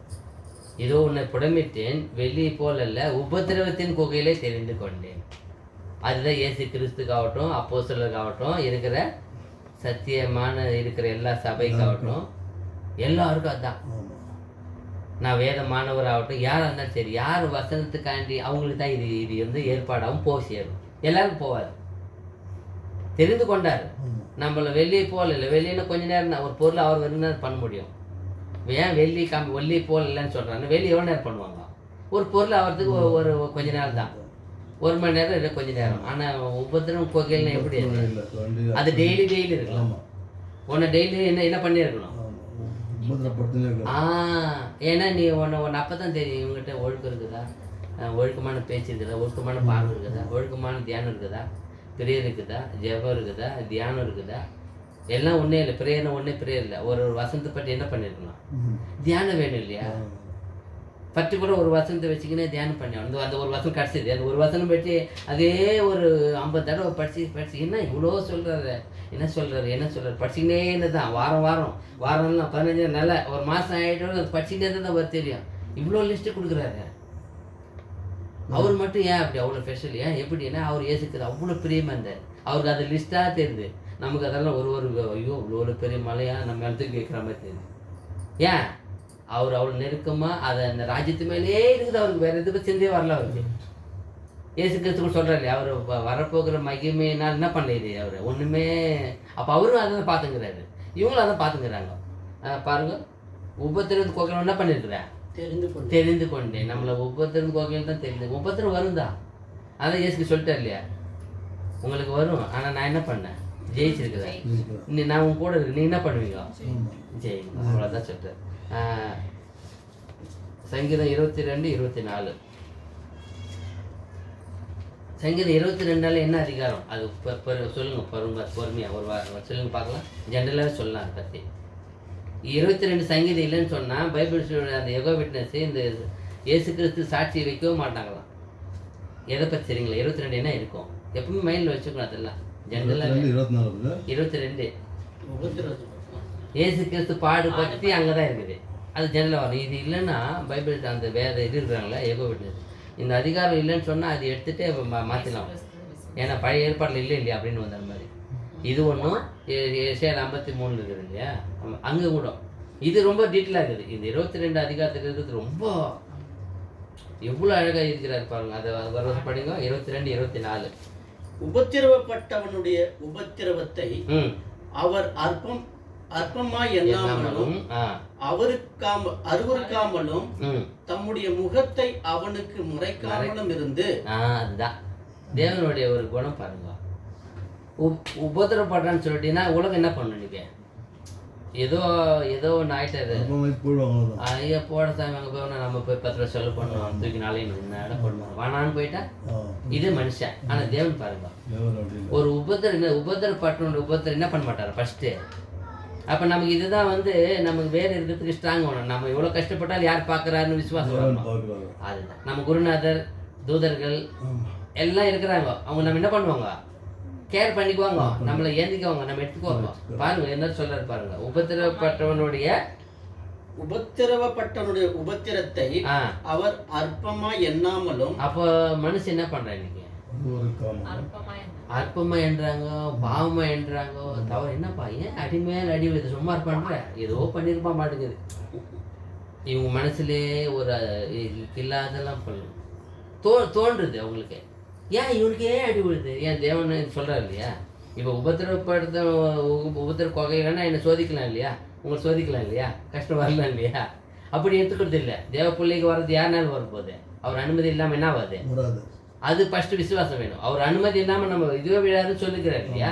இதோ உன்னை புடமிட்டேன், வெள்ளியை போல் அல்ல உபத்திரவத்தின் குகையிலே தெரிந்து கொண்டேன். அதுதான் இயேசு கிறிஸ்துக்காகட்டும், அப்போஸ்தலருக்காகட்டும், இருக்கிற சத்தியமான இருக்கிற எல்லா சபைக்காகட்டும், எல்லாருக்கும் அதுதான். நான் வேத மாணவராகட்டும், யாராக இருந்தாலும் சரி, யார் வசனத்துக்காண்டி அவங்களுக்கு தான் இது வந்து ஏற்பாடாகவும் போக சேரும். எல்லாருக்கும் போவார். தெரிந்து கொண்டார். நம்மள வெள்ளியை போல் இல்லை, வெள்ளின்னு கொஞ்ச நேரம் தான் ஒரு பொருள் அவர் வருதுன்னு பண்ண முடியும். ஏன் வெள்ளி போல் இல்லைன்னு சொல்கிறாங்க, வெள்ளி எவ்வளோ நேரம் பண்ணுவாங்க, ஒரு பொருள் ஆகிறதுக்கு ஒரு கொஞ்ச நேரம் தான், 1 மணி நேரம் இல்லை கொஞ்ச நேரம். ஆனால் உபத்திரம் கோகைல்னா எப்படி அது டெய்லி இருக்கலாம். உன்னை டெய்லி என்ன பண்ணியிருக்கணும். ஏன்னா நீ ஒன்று அப்போ தான் தெரியும் இவங்ககிட்ட ஒழுக்கம் இருக்குதா, ஒழுக்கமான பேச்சு இருக்குதா, ஒழுக்கமான பார்வை இருக்குதா, ஒழுக்கமான தியானம் இருக்குதா, பிரேயர் இருக்குதா, ஜெபம் இருக்குதா, தியானம் இருக்குதா. எல்லாம் ஒன்றே இல்லை, பிரேயர்னா ஒன்றே பிரேயர் இல்லை. ஒரு வசனத்தை பற்றி என்ன பண்ணியிருக்கணும், தியானம் வேணும் இல்லையா. பற்றி கூட ஒரு வசனத்தை வச்சுக்கினே தியானம் பண்ணி அந்த ஒரு வசனம் கிடச்சிது, அந்த ஒரு வசனம் பற்றி அதே ஒரு 50 தடவை படிச்சு என்ன இவ்வளோ சொல்கிறாரு, என்ன சொல்கிறாரு படிச்சுக்கினே இருந்ததான். வாரம்லாம் 15 நல்ல ஒரு மாதம் ஆகிட்டோம், அது படிச்சுக்கிட்டே தான் வர தெரியும். இவ்வளோ லிஸ்ட்டு கொடுக்குறாரு. அவர் மட்டும் ஏன் அப்படி அவ்வளோ ஸ்பெஷல், ஏன் எப்படின்னா அவர் ஏசுக்கிறது அவ்வளோ பிரியமாக இருந்தார். அவருக்கு அது லிஸ்ட்டாக தெரியுது. நமக்கு அதெல்லாம் ஒரு ஐயோ இவ்வளோ பெரிய மலையாக நம்ம இடத்துக்கு வைக்கிற மாதிரி தெரியுது. ஏன் அவர் அவ்வளோ நெருக்கமாக அதை அந்த ராஜ்யத்து மேலேயே இருக்குது. அவருக்கு வேறு எதுக்கு சிந்தே வரல. அவருக்கு ஏசு கிறிஸ்துக்கு சொல்கிறாரு, அவர் வரப்போகிற மகிமையினால் என்ன பண்ணல அவர் ஒன்றுமே. அப்போ அவரும் அதை தான் பார்த்துங்கிறாரு, இவங்களும் அதை பார்த்துங்கிறாங்க. பாருங்க, உபத்திரத்து கோகையில் என்ன பண்ணியிருக்கிறேன், தெரிந்து கொண்டேன். நம்மளை உபத்திரத்து கோகையில் தான் தெரிந்து. உபத்திரம் வரும் தான், அதான் ஏசுக்கு சொல்லிட்டார் இல்லையா, உங்களுக்கு வரும். ஆனால் நான் என்ன பண்ணேன், ஜெயிச்சிருக்கிறேன். நான் உங்க கூட இருக்கு, நீ என்ன பண்ணுவீங்க, ஜெயிங்க. அவ்வளோதான் சொல்கிறேன். சங்கீதம் 22:24. சங்கீதம் 22 என்ன அதிகாரம் அது சொல்லுங்க, பொறுமையாக ஒரு சொல்லுங்க பார்க்கலாம். ஜென்ரலாக சொல்லலாம் அதை பற்றி. 22 சங்கீதம் இல்லைன்னு சொன்னால் பைபிள் அந்த யெகோவா விட்னஸ் இந்த இயேசு கிறிஸ்து சாட்சி வைக்கவும் மாட்டாங்களாம். எதை பற்றி சரிங்களா, 22 என்ன இருக்கும் எப்பவுமே மைண்டில் வச்சுக்கணும். அதெல்லாம் ஜென்ரலாக 22 இயேசு கிறிஸ்து பாடு பற்றி அங்கே தான் இருக்குது. அது ஜெனரலாக வரும். இது இல்லைன்னா பைபிள் அந்த வேத இது இருக்கிறாங்களே யெகோவா விட்னஸ், இந்த அதிகாரம் இல்லைன்னு சொன்னால் அது எடுத்துகிட்டு மாற்றிடலாம். ஏன்னா பழைய ஏற்பாட்டில் இல்லையா அப்படின்னு வந்த மாதிரி. இது ஒன்றும் ஏசாயா 53 இருக்குது இல்லையா, அங்கே கூட இது ரொம்ப டீட்டெயிலாக இருக்குது. இந்த 22 அதிகாரத்துக்கு இருக்கிறது ரொம்ப எவ்வளோ அழகாக இருக்கிறார் பாருங்க. அதை வர படிங்க. 22:24. உபத்திரவப்பட்டவனுடைய உபத்திரவத்தை அவர் அற்பமாய் எண்ணாமலும் அருவருக்காமலும் தம்முடைய முகத்தை அவனுக்கு முறைக்காமலும் இருந்து. அதுதான் தேவனுடைய ஒரு குணம் பாருங்க. உபத்திரப்படுறான்னு சொல்லிட்டீங்கன்னா உலகம் என்ன பண்ணணும், நீங்க ஏதோ ஒன்று ஆயிட்டாரு, ஐயா போட சாமி அங்கே போய் நம்ம போய் 10 ரூபா செலவு பண்ணுவோம், தூக்கி நாளையும் இடம் பண்ணுவோம், வானான்னு போயிட்டா இது மனுஷன். ஆனால் தேவன் பாருங்க, ஒரு உபத்திரம் என்ன பண்ண மாட்டாரு ஃபர்ஸ்ட்டு. அப்போ நமக்கு இதுதான் நமக்கு வேறு இருக்கிறதுக்கு ஸ்ட்ராங் வேணும். நம்ம எவ்வளோ கஷ்டப்பட்டாலும் யார் பார்க்குறாருன்னு விசுவாசம் வரணும். அதுதான் நம்ம குருநாதர் தூதர்கள் எல்லாம் இருக்கிறாங்க. அவங்க நம்ம என்ன பண்ணுவாங்க, கேர் பண்ணிக்குவாங்க, நம்மளை ஏந்திக்குவாங்க, நம்ம எடுத்துக்குவாங்க. பாருங்க என்ன சொல்றாரு பாருங்க, உபத்திரவப்பட்டவனுடைய உபத்திரத்தை அவர் அற்பமா எண்ணாமலும். அப்போ மனுஷன் என்ன பண்றான் இன்னைக்கு? அற்பமா என்றாங்க, பாவமா என்றாங்க. தவறு என்னப்பா, ஏன் அடிமையான அடி விழுது, சும்மா இருப்பான்ற ஏதோ பண்ணிருப்பா மாட்டேங்குது. இவங்க மனசுலேயே ஒரு இல்லாதெல்லாம் தோன்றுது அவங்களுக்கு. ஏன் இவனுக்கு ஏன் அடி விழுது? ஏன் தேவன் சொல்றாரு இல்லையா, இப்போ உபத்திர கொகையிலன்னா என்னை சோதிக்கலாம் இல்லையா, உங்களை சோதிக்கலாம் இல்லையா, கஷ்டம் வரலாம் இல்லையா? அப்படி எடுத்துக்கிறது இல்லை. தேவ பிள்ளைக்கு வர்றது யாருனாலும் வரும்போது அவர் அனுமதி இல்லாமல் என்ன ஆகாது? அது ஃபர்ஸ்ட் விசுவாசம் வேணும். அவர் அனுமதி இல்லாமல் நம்ம இதுவே விழாதுன்னு சொல்லிக்கிறார் இல்லையா.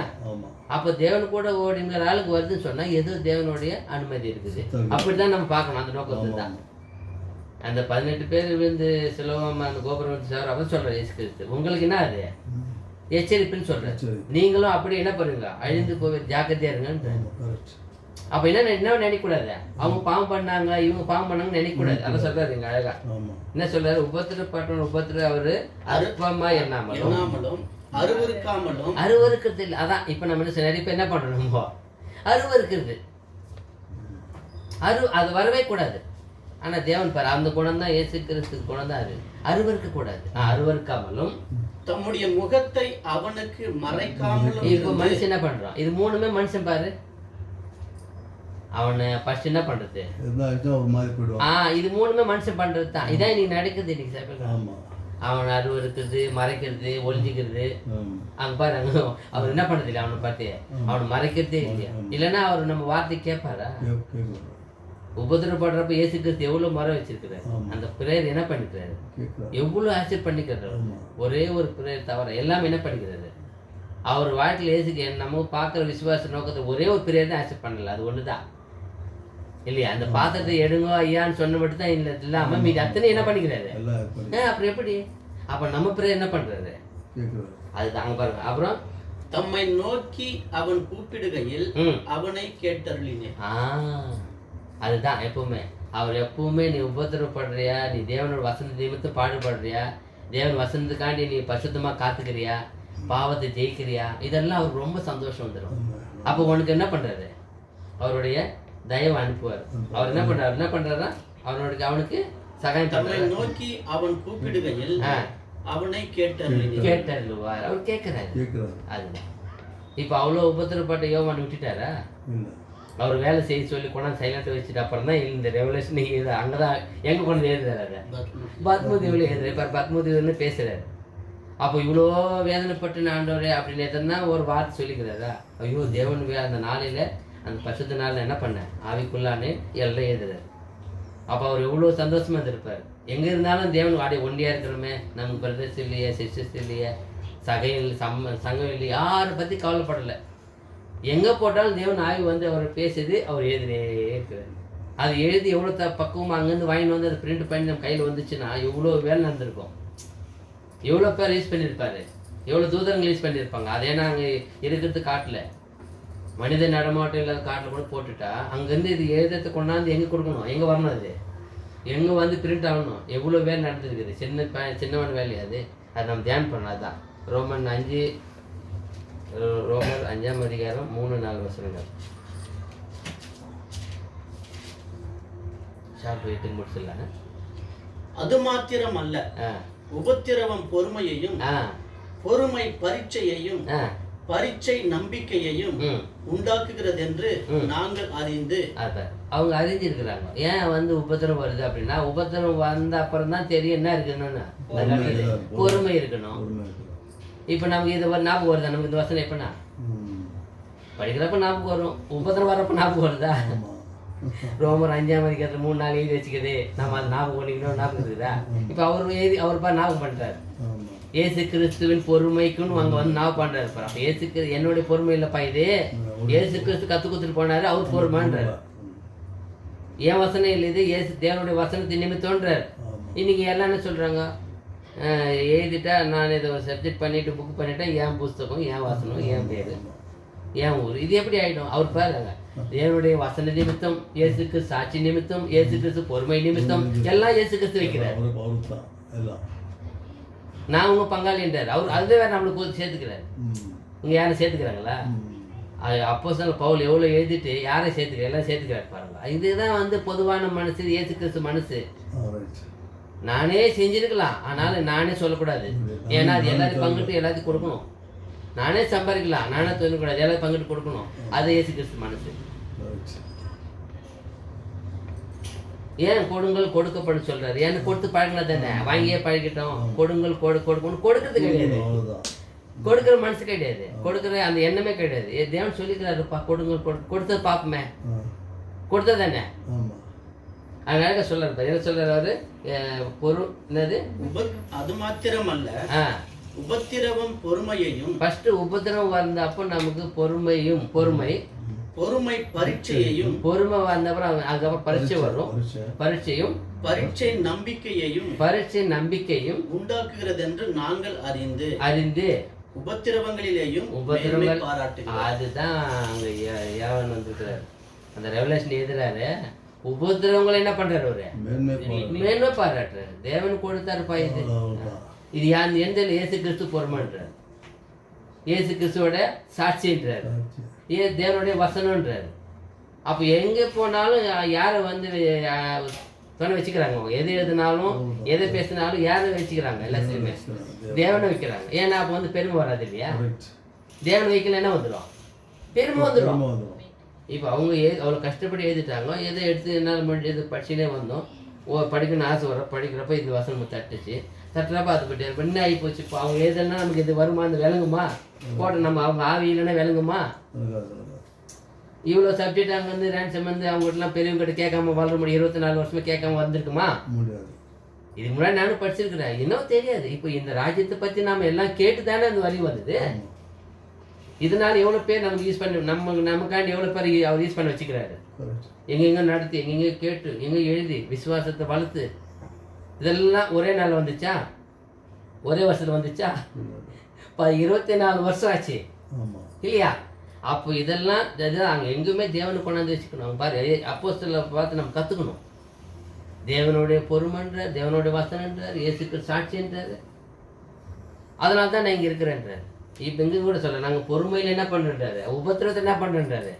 அப்போ தேவன் கூட ஓடிங்கிற ஆளுக்கு வருதுன்னு சொன்னால் ஏதோ தேவனுடைய அனுமதி இருக்குது. அப்படிதான் நம்ம பார்க்கணும். அந்த நோக்கத்தில் தான் அந்த 18 பேர் விழுந்து சிலவம் அந்த கோபுரம் வந்து சார் அப்போ சொல்கிறார் இயேசு கிறிஸ்து, உங்களுக்கு என்ன அது எச்சரிப்புன்னு சொல்கிறார். நீங்களும் அப்படி என்ன பண்ணுங்க, அழிந்து போய் ஜாக்கிரதையா இருங்கன்ற. அப்போ என்ன நினைக்கக்கூடாது, அவங்க பாவம் பண்ணாங்க இவங்க பாவம் பண்ணாங்கன்னு நினைக்கக்கூடாது. அதை சொல்றாரு இங்க அழகா. என்ன சொல்றாரு? உபத்திரப்பட்டவன் உபத்திர அவரு அற்பமா எண்ணாமலும் அருவருக்கிறது இல்லை. அதான் இப்போ நம்ம நிறைய பேர் என்ன பண்றோம், நம்ம அருவருக்கிறது. அது வரவே கூடாது. ஆனா தேவன் பாரு அந்த குணம் தான், இயேசு கிறிஸ்து குணம் தான். அது அருவருக்க கூடாது. அருவருக்காமலும் தம்முடைய முகத்தை அவனுக்கு மறைக்காமலும். இப்போ மனுஷன் என்ன பண்றான்? இது மூணுமே மனுஷன் பாரு. அவனை ஃபர்ஸ்ட் என்ன பண்றது, இது மூணுமே மனுஷன் பண்றது தான். இதான் இன்னைக்கு நடக்குது. இன்னைக்கு அவன் அருவருக்கிறது, மறைக்கிறது, ஒளிஞ்சிக்கிறது. அங்க பாரு, அவர் என்ன பண்றது இல்லை, அவனை பார்த்து அவனை மறைக்கிறதே இல்லையா. இல்லைன்னா அவர் நம்ம வார்த்தை கேட்பாரா? உபதிரப்படுறப்ப இயேசு கிறிஸ்து எவ்வளவு மரம் வச்சிருக்கிறாரு. அந்த பிரேயர் என்ன பண்ணிக்கிறாரு, எவ்வளவு ஆக்செப்ட் பண்ணிக்கிறாரு. ஒரே ஒரு பிரேயர் தவிர எல்லாமே என்ன பண்ணிக்கிறாரு. அவர் வாழ்க்கையில் இயேசுக்கு நம்ம பார்க்குற விசுவாச நோக்கத்தை ஒரே ஒரு பிரேயர் தான் ஆக்செப்ட் பண்ணல. அது ஒன்று தான் இல்லையா. அந்த பாத்திரத்தை எடுங்க ஐயான்னு சொன்ன மட்டும் தான் இல்லை இல்லாமல் மீது அத்தனை என்ன பண்ணிக்கிறாரு. அப்புறம் எப்படி அப்போ நம்ம பிரேயர் என்ன பண்றாரு? அதுதான் அங்க பாருங்க. அப்புறம் தம்மை நோக்கி அவன் கூப்பிடுகையில் அவனை கேட்டருளினேன். அதுதான் எப்பவுமே அவர் எப்பவுமே நீ உபத்திரப்படுறியா, நீ தேவனோட வசந்த நிமித்தம் பாடுபடுறியா, தேவன் வசந்தத்துக்காண்டி நீ பரிசுத்தமா காத்துக்கிறியா, பாவத்தை ஜெயிக்கிறியா, இதெல்லாம் அவருக்கு ரொம்ப சந்தோஷம் வந்துடும். அப்போ உனக்கு என்ன பண்றாரு, அவருடைய தயவு அனுப்புவார். அவர் என்ன பண்றாருன்னா அவனுக்கு சகாயம் பண்றாரு. நோக்கி அவன் கூப்பிடுகையில் அவனை கேட்டருளுவார். அவர் கேட்கிறாரு. அதுதான் இப்போ அவ்வளோ உபத்திரப்பட்ட யோவான் விட்டுட்டாரா? அவர் வேலை செய்ய சொல்லி கொண்டாந்து சைலண்ட்டை வச்சுட்டு அப்புறம் தான் இந்த ரெவல்யூஷன் இது அங்கதான் எங்க கொண்டு எழுதுறாரு. பத்மதேவில எழுதுறாரு. இப்போ பத்மதேவின்னு பேசுறாரு. அப்போ இவ்வளோ வேதனைப்பட்டு ஆண்டவரே அப்படின்னு எதுனா ஒரு வார்த்தை சொல்லிக்கிறாரா? ஐயோ தேவன் அந்த நாளையில அந்த பட்சத்து நாளில் என்ன பண்ண ஆவிக்குள்ளானே எல்லாம் எழுதுறாரு. அப்போ அவர் எவ்வளோ சந்தோஷமா இருந்திருப்பார். எங்கே இருந்தாலும் தேவன் வாடி ஒண்டியா இருக்கிறோமே, நம்ம பிரதர்ஸ் இல்லையே, சிஸ்டர்ஸ் இல்லையே, சங்கம் இல்லையே, யாரை பற்றி கவலைப்படலை. எங்கே போட்டாலும் தேவன் ஆய்வு வந்து அவர் பேசுது, அவர் எழுதினே இருக்கிறார். அது எழுதி எவ்வளோ பக்குவமாக அங்கேருந்து வாங்கிட்டு வந்து அதை பிரிண்ட் பண்ணி நம்ம கையில் வந்துச்சுன்னா எவ்வளோ வேலை நடந்திருக்கும். எவ்வளோ பேர் யூஸ் பண்ணியிருப்பாரு, எவ்வளோ தூதரங்கள் யூஸ் பண்ணியிருப்பாங்க. அதே நாங்கள் இருக்கிறது காட்டில் மனித நடமாட்டம் இல்லாத காட்டில் கூட போட்டுட்டா அங்கேருந்து இது எழுதத்தை கொண்டாந்து எங்கே கொடுக்கணும், எங்கே வரணும், அது எங்கே வந்து பிரிண்ட் ஆகணும். எவ்வளோ வேலை நடந்துருக்குது. சின்னவன் வேலையாது. அது நம்ம தியானம் பண்ணலாம். அதுதான் ரோமர் 5ஆம் அதிகாரம் 3-4 வசனங்கள். ஷார்ட் வெயிட்டிங் முடிச்சிடலாம். அது மாத்திரம் அல்ல, உபத்திரவம் பொறுமையையும், பொறுமை பரீட்சையையும், பரீட்சை நம்பிக்கையையும் உண்டாக்குகிறது என்று நாங்கள் அறிந்து. அவங்க அறிஞ்சிருக்கிறாங்க. ஏன் வந்து உபத்திரம் வருது அப்படின்னா, உபத்திரம் வந்த அப்புறம் தான் தெரியும் என்ன இருக்குன்னு. பொறுமை இருக்கணும். இப்போ நமக்கு இது ஞாபகம் வருதா? நமக்கு இந்த வசனம் எப்பனா படிக்கிறப்ப ஞாபகம் வரும், உபத்திரம் வர்றப்ப ஞாபகம் வருதா? ரோமர் 5ஆம் அதிகாரத்தில் 3-4 எழுதி வச்சுக்குது. நம்ம அதை ஞாபகம் பண்ணிக்கணும். ஞாபகம் இருக்குதா? இப்போ அவர் ஞாபகம் பண்றாரு. இயேசு கிறிஸ்துவின் பொறுமைக்குன்னு அங்கே வந்து ஞாபகம் பண்றாரு. அப்போ இயேசுக்கு என்னுடைய பொறுமை இல்லைப்பா, இது இயேசு கிறிஸ்து கற்று கொடுத்துட்டு போனாரு, அவர் பொறுமைன்றார். ஏன் வசனம் இல்லை, இது இயேசு தேவனுடைய வசனத்தின் நிமித்தம்ன்றார். இன்னைக்கு எல்லாம் என்ன சொல்றாங்க, எழுதிட்டா நான் இதை சப்ஜெக்ட் பண்ணிட்டு புக் பண்ணிட்டேன், ஏன் புஸ்தகம், ஏன் வசனம், ஏன் பேர், ஏன் ஊர், இது எப்படி ஆகிடும்? அவர் பாருங்க, தேவனுடைய வசன நிமித்தம், இயேசுக்கு சாட்சி நிமித்தம், இயேசு கிறிஸ்து பொறுமை நிமித்தம், எல்லாம் இயேசு கிறிஸ்து வைக்கிறார். நான் உங்க பங்காளின்றார் அவர். அதுவே வேற நம்மளுக்கு சேர்த்துக்கிறார். இங்கே யாரும் சேர்த்துக்கிறாங்களா? அப்போஸ்தலன் பவுல் எவ்வளோ எழுதிட்டு யாரை சேர்த்துக்க எல்லாம் சேர்த்துக்கிறாரு பாருங்க. இதுதான் வந்து பொதுவான மனசு, இயேசு கிறிஸ்து மனசு. நானே செஞ்சிருக்கலாம், ஆனாலும் நானே சொல்லக்கூடாது. ஏன்னா அது எல்லாத்தையும் பங்கிட்டு எல்லாத்தையும் கொடுக்கணும். நானே சம்பாதிக்கலாம், நானே சொல்லக்கூடாது, எல்லாத்தையும் பங்கிட்டு கொடுக்கணும். அது இயேசு கிறிஸ்து மனசு. ஏன் கொடுங்கள் கொடுக்கப்படும் சொல்றாரு? ஏன்னு கொடுத்து பழகினா தானே, வாங்கியே பழகிட்டோம். கொடுங்கள் கொடுக்கணும், கொடுக்கறது கிடையாது, கொடுக்குற மனசு கிடையாது, கொடுக்குற அந்த எண்ணமே கிடையாது. தேவன் சொல்லிக்கிறாருப்பா கொடுங்கள் கொடுத்தது பார்ப்போமே, கொடுத்தது தானே. அதனால சொல்றாரு, என்ன சொல்றாரு அவரு? பொருள் என்னது? அது மாத்திரமல்ல, உபத்திரவம் பொறுமையையும். ஃபர்ஸ்ட் உபத்திரவம் வந்தப்போ நமக்கு பொறுமை பரீட்சையையும், பொறுமை வந்தப்புறம் அதுக்கப்புறம் பரீட்சை வரும். பரீட்சை நம்பிக்கையும் உண்டாக்குகிறது என்று நாங்கள் அறிந்து உபத்திரவங்களிலேயும் பாராட்டுகிறோம். அதுதான் அங்க யாவன் வந்திருக்கிறார், அந்த ரெவலேஷன் எழுதுறாரு. உபத்திரவங்களை என்ன பண்றாரு? அவரு மேன்மை பாராட்டுறாரு. தேவன் கொடுத்தாருப்பா இது. இது எந்த இயேசு கிறிஸ்து பொறுமைன்றார், இயேசு கிறிஸ்துவோட சாட்சின்றார், தேவனுடைய வசனம்ன்றார். அப்போ எங்கே போனாலும் யாரை வந்து துணை வச்சுக்கிறாங்க. எது எழுதினாலும் எதை பேசினாலும் யாரை வச்சுக்கிறாங்க? எல்லாத்தையுமே தேவனை வைக்கிறாங்க. ஏன்னா அப்போ வந்து பெருமை வராது இல்லையா? தேவனை வைக்கல என்ன வந்துடும்? பெருமை வந்துடும். இப்போ அவங்க அவ்வளோ கஷ்டப்பட்டு எழுதிட்டாங்க. எதை எடுத்து என்னால் முடிஞ்சது படிச்சுனே வந்தோம். படிக்கணும்னு ஆசை வர படிக்கிறப்ப இது வசனம் தட்டுறப்ப அது பற்றி என்ன ஆகி போச்சு. இப்போ அவங்க எழுதுனா நமக்கு இது வருமா, இந்த விளங்குமா போட்ட நம்ம அவங்க ஆவி இல்லைன்னா விளங்குமா? இவ்வளோ சப்ஜெக்ட் அங்கே வந்து ரேன்சம் வந்து அவங்ககிட்டலாம் பெரியவங்ககிட்ட கேட்காம வளர முடியும். 24 வருஷமா கேட்காம வந்திருக்குமா? இதுக்கு முன்னாடி நானும் படிச்சிருக்கிறேன், இன்னும் தெரியாது. இப்போ இந்த ராஜ்யத்தை பற்றி நாம் எல்லாம் கேட்டு தானே அந்த வரி வந்தது. இதனால எவ்வளோ பேர் நமக்கு யூஸ் பண்ணி நமக்காண்டி எவ்வளோ பேர் அவர் யூஸ் பண்ணி வச்சுக்கிறாரு. எங்கெங்கே நடத்தி, எங்கெங்கே கேட்டு, எங்கே எழுதி, விசுவாசத்தை வளர்த்து, இதெல்லாம் ஒரே நாள் வந்துச்சா? ஒரே வருஷத்தில் வந்துச்சா? 24 வருஷம் ஆச்சு இல்லையா? அப்போ இதெல்லாம் அங்கே எங்குமே தேவனை கொண்டாந்து வச்சுக்கணும். பாரு, அப்போஸ்தலரை பார்த்து நம்ம கற்றுக்கணும். தேவனுடைய பொறுமைன்றார், தேவனுடைய வசனன்றார், இயேசுக்கு சாட்சின்றார். அதனால தான் நான் இங்கே இருக்கிறேன்றார். இப்போ இங்கே கூட சொல்ல, நாங்கள் பொறுமையில் என்ன பண்ணுறாரு, உபத்திரத்தை என்ன பண்ணுறாரு?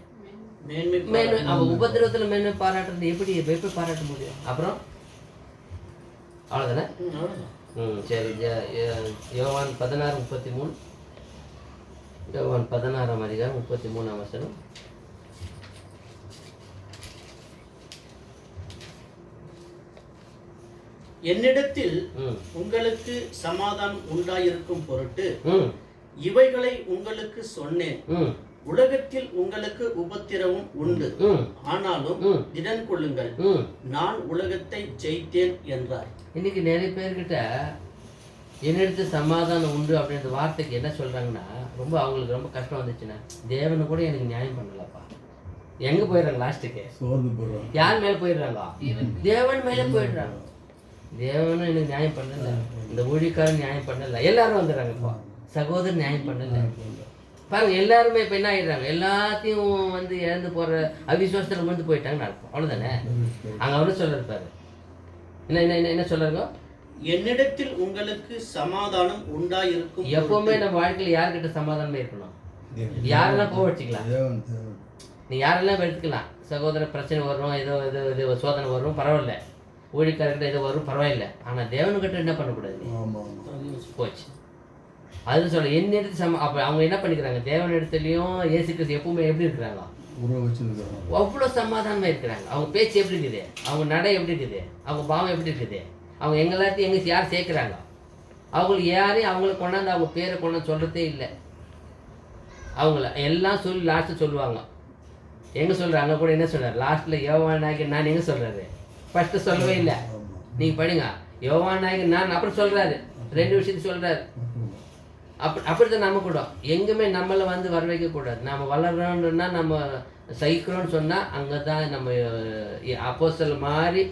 மேன்மை. அவன் உபத்திரத்தில் மேன்மை பாராட்டுறது எப்படி பாராட்ட முடியும்? அப்புறம் அவ்வளோதானே. சரி. யோவான் 16:33, யோவான் 16ஆம் அதிகாரம் 33ஆம் வசனம். என்னிடத்தில் உங்களுக்கு சமாதானம் உண்டாயிருக்கும் பொருட்டு இவைகளை உங்களுக்கு சொன்னேன். உலகத்தில் உங்களுக்கு உபத்திரவம் உண்டு, ஆனாலும் திடன் கொள்ளுங்கள், நான் உலகத்தை ஜெயித்தேன் என்றார். இன்னைக்கு நிறைய பேர்கிட்ட என்னிடத்து சமாதானம் உண்டு அப்படின்ற வார்த்தைக்கு என்ன சொல்றாங்கன்னா, அவங்களுக்கு ரொம்ப கஷ்டம் வந்துச்சுன்னா, தேவனை கூட எனக்கு நியாயம் பண்ணலப்பா. எங்க போயிடுறாங்க? லாஸ்ட்டுக்கு யார் மேல போயிடுறாங்க? தேவன் மேல போயிடுறாங்க. தேவனும் எனக்கு நியாயம் பண்ணல, இந்த ஊழியக்காரன் நியாயம் பண்ணல, எல்லாரும் வந்துடுறாங்க. இப்போ சகோதரர் நியாயம் பண்ணல. பாருங்க, எல்லாருமே இப்போ என்ன ஆகிடுறாங்க? எல்லாத்தையும் வந்து இழந்து போகிற அவிசுவாசத்தில் வந்து போயிட்டாங்கன்னு அர்த்தம். அவ்வளோதானே. அங்கே அவரு சொல்றாரு பாரு, என்ன சொல்றாங்க? என்னிடத்தில் உங்களுக்கு சமாதானம் உண்டாயிருக்கும். எப்பவுமே நம்ம வாழ்க்கையில் யார்கிட்ட சமாதானமே இருக்கணும்? யாரெல்லாம் போக வச்சுக்கலாம், நீ யாரெல்லாம் எடுத்துக்கலாம். சகோதர பிரச்சனை வரும், ஏதோ சோதனை வரும், பரவாயில்ல. ஊழியக்காரர்கிட்ட ஏதோ வரும், பரவாயில்ல. ஆனால் தேவனுக்கிட்ட என்ன பண்ணக்கூடாது? போச்சு. அது சொல்ல என்ன எடுத்து அப்போ அவங்க என்ன பண்ணிக்கிறாங்க? தேவன் இடத்துலையும் இயேசு கிறிஸ்து எப்பவுமே எப்படி இருக்கிறாங்க? அவ்வளோ சமாதானமாக இருக்கிறாங்க. அவங்க பேச்சு எப்படி இருக்குது, அவங்க நடை எப்படி இருக்குது, அவங்க பாவம் எப்படி இருக்குது, அவங்க எல்லாத்தையும் எங்கே யார் சேர்க்குறாங்க, அவங்களுக்கு யாரையும் அவங்கள கொண்டாந்து அவங்க பேரை கொண்டாந்து சொல்கிறதே இல்லை. அவங்கள எல்லாம் சொல்லி லாஸ்ட்டு சொல்லுவாங்க. எங்கே சொல்கிறாங்க கூட என்ன சொல்கிறார் லாஸ்ட்டில்? யோவானாகி நான் எங்கே சொல்கிறாரு? ஃபஸ்ட்டு சொல்லவே இல்லை. நீங்கள் படிங்க, யோவானாகி நான் அப்புறம் சொல்கிறாரு. 2 விஷயத்தை சொல்கிறாரு. அப்படித்தான் நம்ம கூட எங்குமே நம்மளை வந்து வர வைக்கக்கூடாது. நம்ம வளர்றோம்னா, நம்ம சகிக்கிறோன்னு சொன்னால் அங்கே தான் நம்ம அப்போஸ்தலர் மாதிரி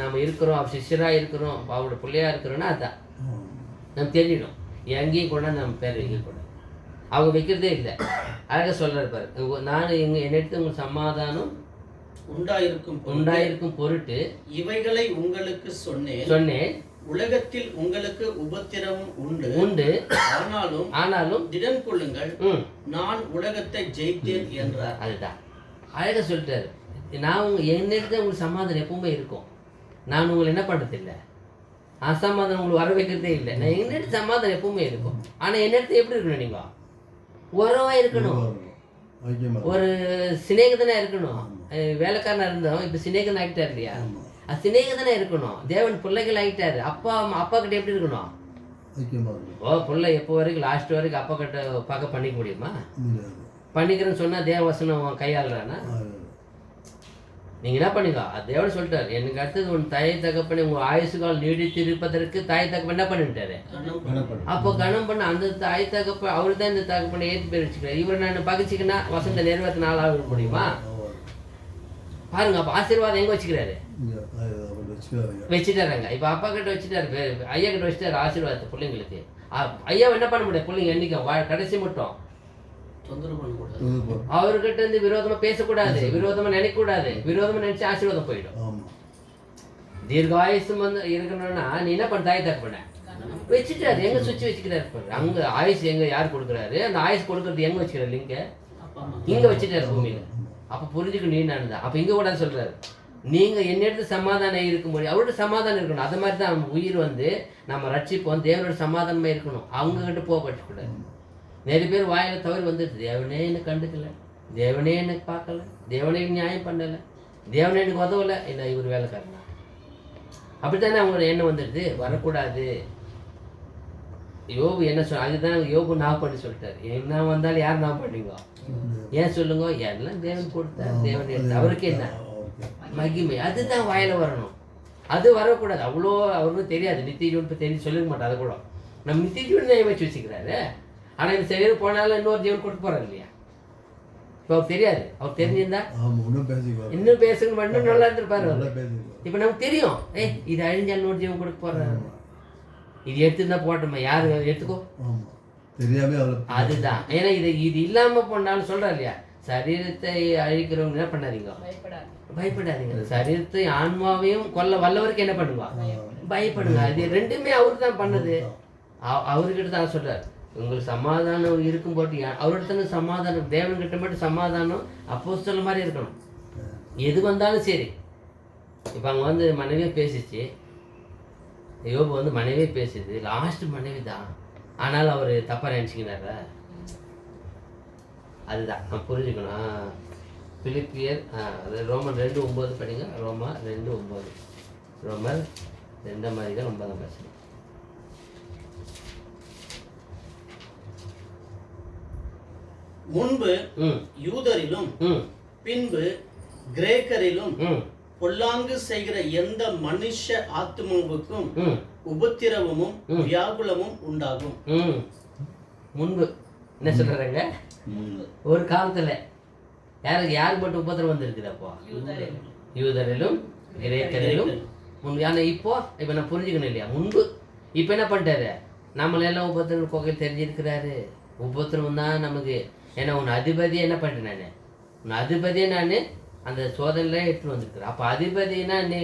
நம்ம இருக்கிறோம், அவர் சிஷ்யராக இருக்கிறோம், அவரோட பிள்ளையாக இருக்கிறோன்னா அதுதான் நம்ம தெரிஞ்சிடும். எங்கேயும் கூட நம்ம பேர் வைக்கக்கூடாது. அவங்க வைக்கிறதே இல்லை. அழகாக சொல்கிறார் பாரு, நான் என்னிடத்து உங்களுக்கு சமாதானம் உண்டாயிருக்கும் பொருட்டு இவைகளை உங்களுக்கு சொன்னேன். உலகத்தில் உங்களுக்கு உபத்திரவம் உண்டு உண்டு, ஆனாலும் திடன் கொள்ளுங்கள், நான் உலகத்தை ஜெயித்தேன் என்றார். அதுதான் அழகாக சொல்லிட்டாரு. நான் என்னிடத்துல உங்களுக்கு சமாதானம் எப்பவுமே இருக்கும். நான் உங்களை என்ன பண்ணுறதில்லை, அசமாதானம் உங்களுக்கு வர வைக்கிறதே இல்லை. நான் என்னிடத்து சமாதானம் எப்பவுமே இருக்கும். ஆனால் என்னிடத்து எப்படி இருக்கணும், நீங்கள் உறவாக இருக்கணும், ஒரு சிநேகிதனாக இருக்கணும். வேலைக்காரனாக இருந்தோம், இப்போ சிநேகிதன் ஆகிட்டார் இல்லையா, அது சிநேகிதனாக இருக்கணும். தேவன் பிள்ளைகள் ஆகிட்டாரு. அப்பா கிட்ட எப்படி இருக்கணும்? பிள்ளை எப்போ வரைக்கும் லாஸ்ட் வரைக்கும் அப்பா கிட்ட பார்க்க பண்ணிக்க முடியுமா? பண்ணிக்கிறேன்னு சொன்னால் தேவவசனம் கையாளுறானா? நீங்கள் என்ன பண்ணுங்க, அது தேவன் சொல்லிட்டார், எனக்கு அடுத்தது உன் தாய் தகப்பனை உங்கள் ஆயுசுகால் நீடித்து இருப்பதற்கு தாய் தகப்பன் என்ன பண்ணிட்டாரு? அப்போ கணம் பண்ண அந்த தாய் தகப்ப அவரு தான் இந்த தகப்பனை ஏற்றி பேர் வச்சுக்கிறார். இவர் நான் பகிச்சிக்கினா வசந்த நிறைவேற்ற நாளாக முடியுமா? பாருங்க, அப்போ ஆசீர்வாதம் எங்கே வச்சுக்கிறாரு? வச்சுட்டாருங்க. இப்போ அப்பா கிட்ட வச்சுட்டாரு, ஐயா கிட்ட வச்சுட்டாரு ஆசீர்வாதத்தை பிள்ளைங்களுக்கு. ஐயா என்ன பண்ண முடியாது, பிள்ளைங்க என்னைக்கும் கடைசி மட்டும் அவர்கிட்ட இருந்து விரோதமா பேசக்கூடாது, விரோதமா நினைக்கக்கூடாது. விரோதமா நினைச்சு ஆசீர்வாதம் போயிடும். தீர்காயுசு வந்து இருக்கணும்னா நீ என்ன பண்ண, தாய் தகப்பன வச்சுட்டாரு. எங்க சுவிட்ச் வச்சுக்கிறாரு, அங்க ஆயுசு எங்க யார் கொடுக்குறாரு, அந்த ஆயுசு கொடுக்கறது எங்க வச்சுக்கிறாரு? லிங்க இங்க வச்சுட்டாரு பூமியில. அப்ப புரிஞ்சுக்க நீ நான் தான். அப்ப இங்க கூட சொல்றாரு, நீங்க என்னிடத்து சமாதானம் இருக்க முடியும், அவரோட சமாதானம் இருக்கணும். அது மாதிரி தான் உயிர் வந்து நம்ம ரட்சிப்போம், தேவனோட சமாதானமா இருக்கணும். அவங்க கிட்ட போகப்பட்டுக்கூடாது. நிறைய பேர் வாயில தவறு வந்துடுது, தேவனே எனக்கு கண்டுக்கல, தேவனே எனக்கு பார்க்கல, தேவனே நியாயம் பண்ணலை, தேவனே எனக்கு உதவலை, என்ன இவர் வேலைக்காரனா? அப்படித்தானே அவங்க எண்ணம் வந்துடுது. வரக்கூடாது. யோபு என்ன சொல், அதுதான் யோபு நான் பண்ணி சொல்லிட்டாரு. என்ன வந்தாலும் யார் நான் பண்ணுங்க, ஏன் சொல்லுங்க, எல்லாம் தேவன் கொடுத்தார், தேவன் எடுத்தார், அவருக்கு என்ன மகிமை, அதுதான் வாயில வரணும். அது வரக்கூடாது. அவ்வளோ அவருக்கும் தெரியாது, நித்திய ஜீவன் இப்போ தெரிஞ்சு சொல்லிக்க மாட்டோம். அதை கூட நம்ம நித்திய ஜீவன் வச்சு வச்சுக்கிறாரு. ஆனால் இந்த சரீரம் போனாலும் இன்னொரு ஜீவன் கொடுத்து போறாரு இல்லையா? இப்போ அவருக்கு தெரியாது. அவர் தெரிஞ்சிருந்தா இன்னும் பேசுங்க, இன்னும் நல்லா இருந்திருப்பாரு. இப்போ நமக்கு தெரியும், இது அழிஞ்சா இன்னொரு ஜீவன் கொடுக்க போறாரு, இது எடுத்துருந்தா போட்டோமா, யாரு எடுத்துக்கோ தெரியாம. அதுதான். ஏன்னா இது இல்லாம போனாலும் சொல்றா இல்லையா, சரீரத்தை அழிக்கிறவங்க என்ன பண்ணாதீங்க, பயப்படாதீங்க. சரீரத்தை ஆன்மாவையும் கொல்ல வல்லவருக்கு என்ன பண்ணுவா, பயப்படுங்க. அது ரெண்டுமே அவரு தான் பண்ணது. அவர்கிட்ட தான் சொல்றாரு, உங்களுக்கு சமாதானம் இருக்கும் போட்டு அவர்கிட்ட சமாதானம், தேவன்கிட்ட மட்டும் சமாதானம் அப்போஸ்தலர் மாதிரி இருக்கணும். எது வந்தாலும் சரி. இப்போ அங்கே வந்து மனைவியே பேசிச்சு, யோபு வந்து மனைவியே பேசுது, லாஸ்ட் மனைவி தான். ஆனாலும் அவர் தப்பாக நினச்சிக்கிறார. அதுதான் நான் புரிஞ்சுக்கணும். பிலிப்பியர் அது ரோமர் 2:9 படிங்க. ரோமர் 2:9. ரோமர் 2:9 முன்பு யூதரிலும் பின்பு கிரேக்கரிலும் பொல்லாங்கு செய்கிற எந்த மனுஷ ஆத்மாவுக்கும் உபத்திரவமும் வியாகுலமும் உண்டாகும். முன்பு என்ன சொல்றாங்க, ஒரு காலத்துல யாருக்கு மட்டும் உபத்திரம் வந்திருக்குது? அப்போ யூதரிலும் கிரேக்கரிலும் முன்பு. ஆனா இப்போ நான் புரிஞ்சுக்கணும் இல்லையா, முன்பு. இப்போ என்ன பண்ணிட்டாரு, நம்மளெல்லாம் உபத்திரம் கோகையில் தெரிஞ்சிருக்கிறாரு. உபத்திரம் தான் நமக்கு. ஏன்னா உன் அதிபதியை என்ன பண்ணிட்டேன் நான், உன் அதிபதியை நான் அந்த சோதனையில எடுத்துட்டு வந்திருக்கிறேன். அப்போ அதிபதினா நீ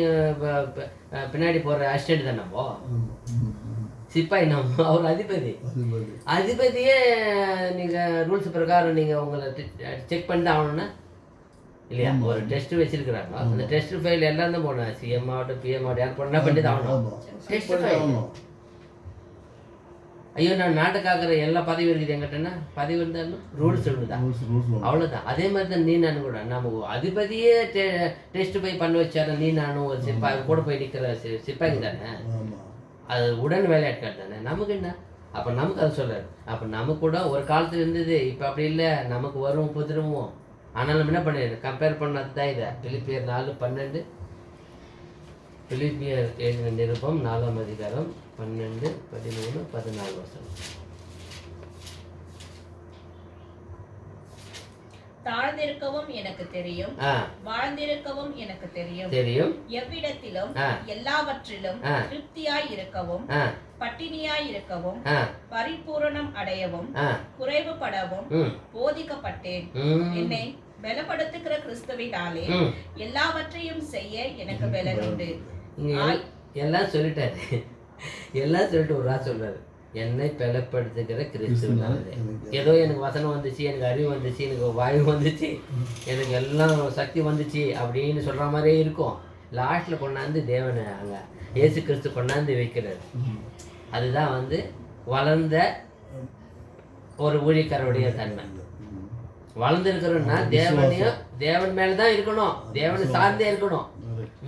பின்னாடி போடுற அசிஸ்டன்ட் தான். நம்ம சிப்பாய், நம்ம அவர் அதிபதியே நீங்கள் ரூல்ஸ் பிரகாரம் நீங்கள் உங்களை செக் பண்ணி தான் ஆகணும்னா இல்லையா? ஒரு டெஸ்ட் வச்சிருக்கிறாங்க, அந்த டெஸ்ட் ஃபைல் எல்லாம் தான் போடணும். சிஎம் ஆகட்டும், பிஎம் ஆகட்டும், யார் பண்ணா பண்ணி தான் ஆகணும் டெஸ்ட் ஃபைல். ஐயோ, நான் நாட்டுக்காகிற எல்லா பதவி இருக்குது என்கிட்டன்னா, பதவி இருந்தாலும் ரூல்ஸ் இருக்குதான், அவ்வளோதான். அதே மாதிரி தான் நீ நானும் கூட. நம்ம அதிபதியே டெஸ்ட் போய் பண்ண வச்சாரு, நீ நானும் ஒரு சிப்பாய் கூட போய் நிற்கிற சிப்பாய்க்கு தானே, அது உடன் வேலையாட்கள் தானே. நமக்கு என்ன? அப்போ நமக்கு அது சொல்கிறாரு. அப்போ நமக்கு கூட ஒரு காலத்தில் இருந்தது, இப்போ அப்படி இல்லை. நமக்கு வரும் புதிருவோம். ஆனால் நம்ம என்ன பண்ணிடு கம்பேர் பண்ணது தான் இதை. பிலிப்பியர் 4:12. பிலிப்பியர் எழுதின நிருபம் 4ஆம் அதிகாரம் 12, 13, 14 வசனம். தாழ்ந்திருக்கவும் எனக்கு தெரியும், வாழ்ந்திருக்கவும் எனக்கு தெரியும். எவ்விடத்திலும் எல்லாவற்றிலும் திருப்தியாய் இருக்கவும், பட்டினியாய் இருக்கவும், பரிபூரணம் அடையவும், குறைவுபடவும் போதிக்கப்பட்டேன். என்னை பலப்படுத்துகிற கிறிஸ்துவினாலே எல்லாவற்றையும் செய்ய எனக்கு பலன் உண்டு. எல்லாம் சொல்லிட்டாரு. எல்லாம் சொல்லிட்டு ஒரு ராஜ் சொல்றாரு, என்னை பலப்படுத்துகிற கிறிஸ்துவனாலே. ஏதோ எனக்கு வசனம் வந்துச்சு, எனக்கு அறிவு வந்துச்சு, எனக்கு வாயு வந்துச்சு, எனக்கு எல்லாம் சக்தி வந்துச்சு அப்படின்னு சொல்கிற மாதிரியே இருக்கும். லாஸ்ட்டில் கொண்டாந்து தேவனை அங்கே இயேசு கிறிஸ்து கொண்டாந்து வைக்கிறார். அதுதான் வந்து வளர்ந்த ஒரு ஊழியக்காரருடைய தன்மை. வளர்ந்துருக்கிறோன்னா தேவன் மேலே தான் இருக்கணும், தேவனை சார்ந்தே இருக்கணும்.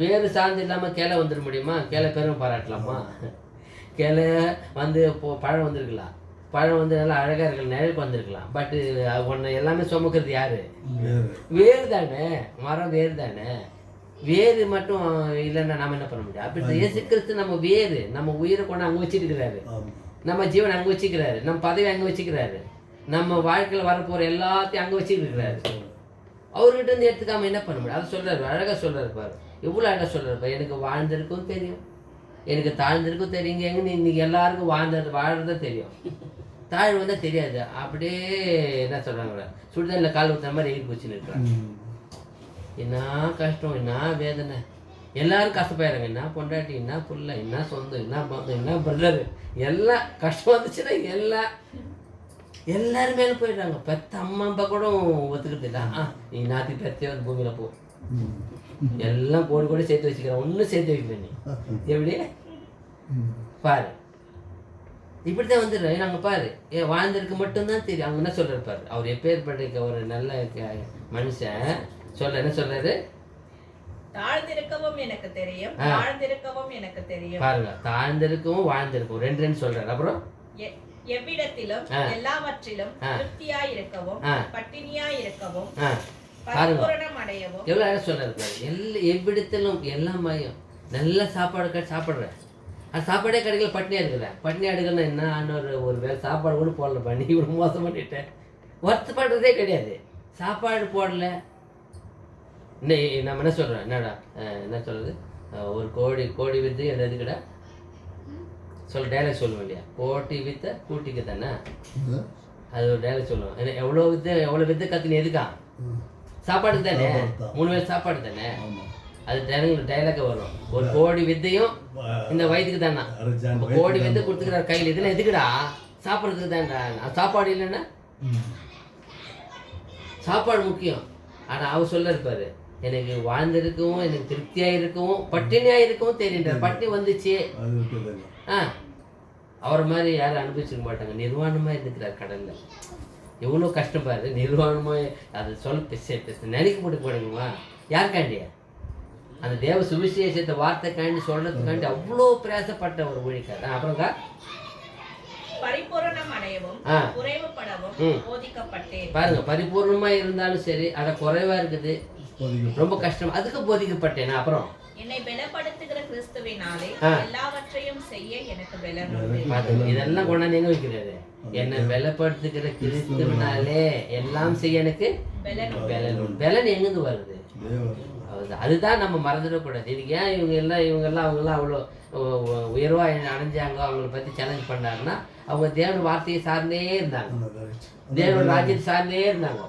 வேறு சார்ந்து இல்லாமல் கீழே வந்துட முடியுமா? கீழே பெருமை பாராட்டலாமா? கீழே வந்து பழம் வந்திருக்கலாம், பழம் வந்து நல்லா அழகாக இருக்கலாம், நிழலுக்கு வந்திருக்கலாம். பட்டு ஒன்று எல்லாமே சுமக்கிறது யாரு? வேறு தானே, மரம் வேறு தானே. வேறு மட்டும் இல்லைன்னா நம்ம என்ன பண்ண முடியும்? அப்படி இயேசு கிறிஸ்து நம்ம வேறு, நம்ம உயிரை கொண்டு அங்கே வச்சுருக்கிறாரு, நம்ம ஜீவனை அங்கே வச்சுக்கிறாரு, நம்ம பதவி அங்கே வச்சுக்கிறாரு, நம்ம வாழ்க்கையில் வரப்போகிற எல்லாத்தையும் அங்கே வச்சுருக்கிறாரு. அவர்கிட்ட இருந்து எடுத்துக்காம என்ன பண்ண முடியும்? அதை சொல்கிறாரு, அழகாக சொல்கிறாரு பாரு, எவ்வளோ அழகாக சொல்கிறாரு பாரு. எனக்கு வாழ்ந்திருக்கும் தெரியும், எனக்கு தாழ்ந்திருக்கும் தெரியுங்க. எங்கே இன்னைக்கு எல்லாருக்கும் வாழ்றதான் தெரியும், தாழ்வு வந்தால் தெரியாது. அப்படியே என்ன சொல்கிறாங்க, சுடுதண்ணில் கால் ஊற்றுற மாதிரி எகிரி போச்சுன்னு இருக்கிறாங்க. என்ன கஷ்டம், என்ன வேதனை, எல்லாரும் கஷ்டப்படுறாங்க. என்ன பொண்டாட்டி, என்ன புள்ள, என்ன சொந்தம், என்ன பந்தம், என்ன பிரதர், எல்லாம் கஷ்டம் வந்துச்சுன்னா எல்லாரும் மேலே போயிடுறாங்க. பெத்த அம்மா அப்பா கூட ஒத்துக்கிறது இல்லை. நீ நாத்தி பெத்தே வந்து பூமியில் போ, எல்லாம் கோடி கோடி சேர்த்து வச்சுக்கிறேன், ஒன்றும் சேர்த்து வைக்கல. நீ எப்படி பாரு, இப்படித்தான் வந்துடுறேன். நாங்கள் பாரு, வாழ்ந்திருக்கு மட்டும்தான் தெரியும். அவங்க என்ன சொல்கிறார் பாரு, அவர் எப்பேற்பட்ட ஒரு நல்ல மனுஷன் சொல்ற என்ன சொல்றாரு, தாழ்ந்திருக்கவும் எனக்கு தெரியும், வாழ்ந்திருக்கவும் எனக்கு தெரியும். பாருங்க, தாழ்ந்திருக்கவும் வாழ்ந்திருக்கவும் ரெண்டு சொல்றாரு. அப்புறம் எவ்விடத்திலும் எல்லாவற்றிலும் திருப்தியாய் இருக்கவும் பட்டினியாய் இருக்கவும் பரிபூரணம் அடையவும். எவ்வளவு அழகா சொல்றாரு பாரு. எவ்விடத்திலும் எல்லாமாயும் நல்ல சாப்பாடு சாப்பிடுறேன், அது சாப்பாடே கிடைக்கல, பட்டினியா இருக்கிறேன். பட்டினியா எடுக்கணும்னா என்ன, ஒரு வேலை சாப்பாடு கூட போடல பண்ணி இவ்வளோ மோசம் பண்ணிட்டேன், வருத்தப்படுறதே கிடையாது. சாப்பாடு போடல, நம்ம என்ன சொல்கிறோம், என்னடா என்ன சொல்கிறது, ஒரு கோடி வித்து எதுக்குடா டைலாக் சொல்லுவோம் இல்லையா, கோட்டி வித்த கூட்டிக்கு தானே, அது ஒரு டைலாக் சொல்லுவோம். ஏன்னா எவ்வளோ வித்து கற்றுன்னு எதுக்கா, சாப்பாடுக்கு தானே, 3 வேளை சாப்பாடு தானே. அது டைலாக வரும், ஒரு கோடி வித்தையும் இந்த வயிற்றுக்கு தானே. கோடி வித்து கொடுத்துக்கிறார் கையில், இதெல்லாம் எதுக்குடா, சாப்பிட்றதுக்கு தான்டா. சாப்பாடு இல்லைன்னா சாப்பாடு முக்கியம். ஆனால் அவர் சொல்ல இருப்பாரு, எனக்கு வாழ்ந்திருக்கவும் எனக்கு திருப்தியாக இருக்கவும் பட்டினியாக இருக்கவும் தெரியுன்றார். பட்டினி வந்துச்சு, அவரை மாதிரி யாரும் அனுபவிச்சிருக்க மாட்டாங்க. நிர்வாணமாக இருந்துக்கிறார் கடலில், எவ்வளோ கஷ்டப்பாரு நிர்வாணமாக. அது நினைக்க போட்டு போடுங்கம்மா, யாருக்காண்டியா அந்த தேவ சுவிசேஷத்தை வார்த்தைக்காண்டி சொல்றதுக்காண்டி அவ்வளோ பிரயாசப்பட்ட ஒரு ஊழியக்காரர். அப்புறம்க்கா பரிபூரணம் அடையவும் குறைவுபடவும் போதிக்கப்பட்டேன். பாருங்க, பரிபூர்ணமா இருந்தாலும் சரி, அட குறைவா இருக்குது, ரொம்ப கஷ்டம், அதுக்கு போதிக்கப்பட்டேன். அப்புறம் என்னை பலப்படுத்துகிற கிறிஸ்துவினாலே எல்லாவற்றையும் செய்ய எனக்கு பலன் உண்டு. இதெல்லாம் கொண்டாந்து எங்க வைக்கிறாரு, என்னை பலப்படுத்துகிற கிறிஸ்துவினாலே எல்லாம் செய்ய எனக்கு பலன் உண்டு. பலன் எங்கிருந்து வருது? அதுதான் நம்ம மறந்துடக்கூடாது. இதுக்கு ஏன் இவங்கெல்லாம் அவ்வளோ உயர்வாக அடைஞ்சாங்க, அவங்கள பற்றி சேலஞ்ச் பண்ணாருன்னா, அவங்க தேவன் வார்த்தையை சார்ந்தே இருந்தாங்க, தேவன் ராஜ்யத்தை சார்ந்தே இருந்தாங்க.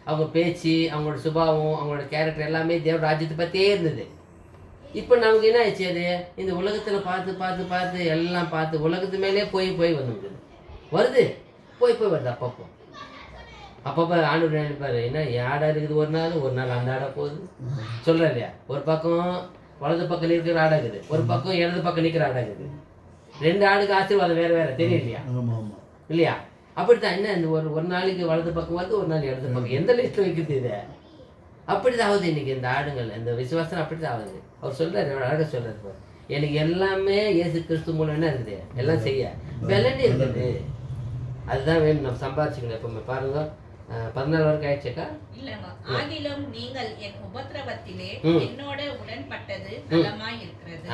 அவங்க பேச்சு, அவங்களோட சுபாவம், அவங்களோட கேரக்டர் எல்லாமே தேவன் ராஜ்யத்தை பற்றியே இருந்தது. இப்போ நமக்கு என்ன ஆச்சு, அது இந்த உலகத்தில் பார்த்து எல்லாம் பார்த்து உலகத்து மேலே போய் வந்துருக்குது, வருது, போய் வருது. அப்பப்போ ஆண்டவர் நினைப்பாரு, என்ன ஆடா இருக்குது, ஒரு நாள் அந்த ஆடா போகுது சொல்ற இல்லையா. ஒரு பக்கம் வலது பக்கம் இருக்கிற ஆடா இருக்குது, ஒரு பக்கம் இடது பக்கம் நிற்கிற ஆடா இருக்குது. 2 ஆடுக்கு ஆசீர்வாதம் வேற தெரியும் இல்லையா, இல்லையா? அப்படித்தான் என்ன, இந்த ஒரு நாளைக்கு வலது பக்கம் வருது, ஒரு நாள் இடது பக்கம். எந்த லிஸ்ட்ல வைக்கிறது இதை? அப்படிதான் ஆகுது இன்னைக்கு இந்த ஆடுங்கள், இந்த விசுவாசம் அப்படித்தான் ஆகுது. அவர் சொல்றாரு, அழகாக சொல்றாரு, எனக்கு எல்லாமே இயேசு கிறிஸ்து மூலம் என்ன இருக்குது, எல்லாம் செய்ய பலன் இருக்குது. அதுதான் வேணும், நம்ம சம்பாதிச்சுக்கணும். எப்பவுமே பாருங்க, 14 வரைக்கும் ஆயிடுச்சுக்கா. இல்லங்க, ஆகிலும் நீங்கள் என் உபத்திரவத்திலே என்னோட உடன்பட்டது நலமாய் இருக்கிறது.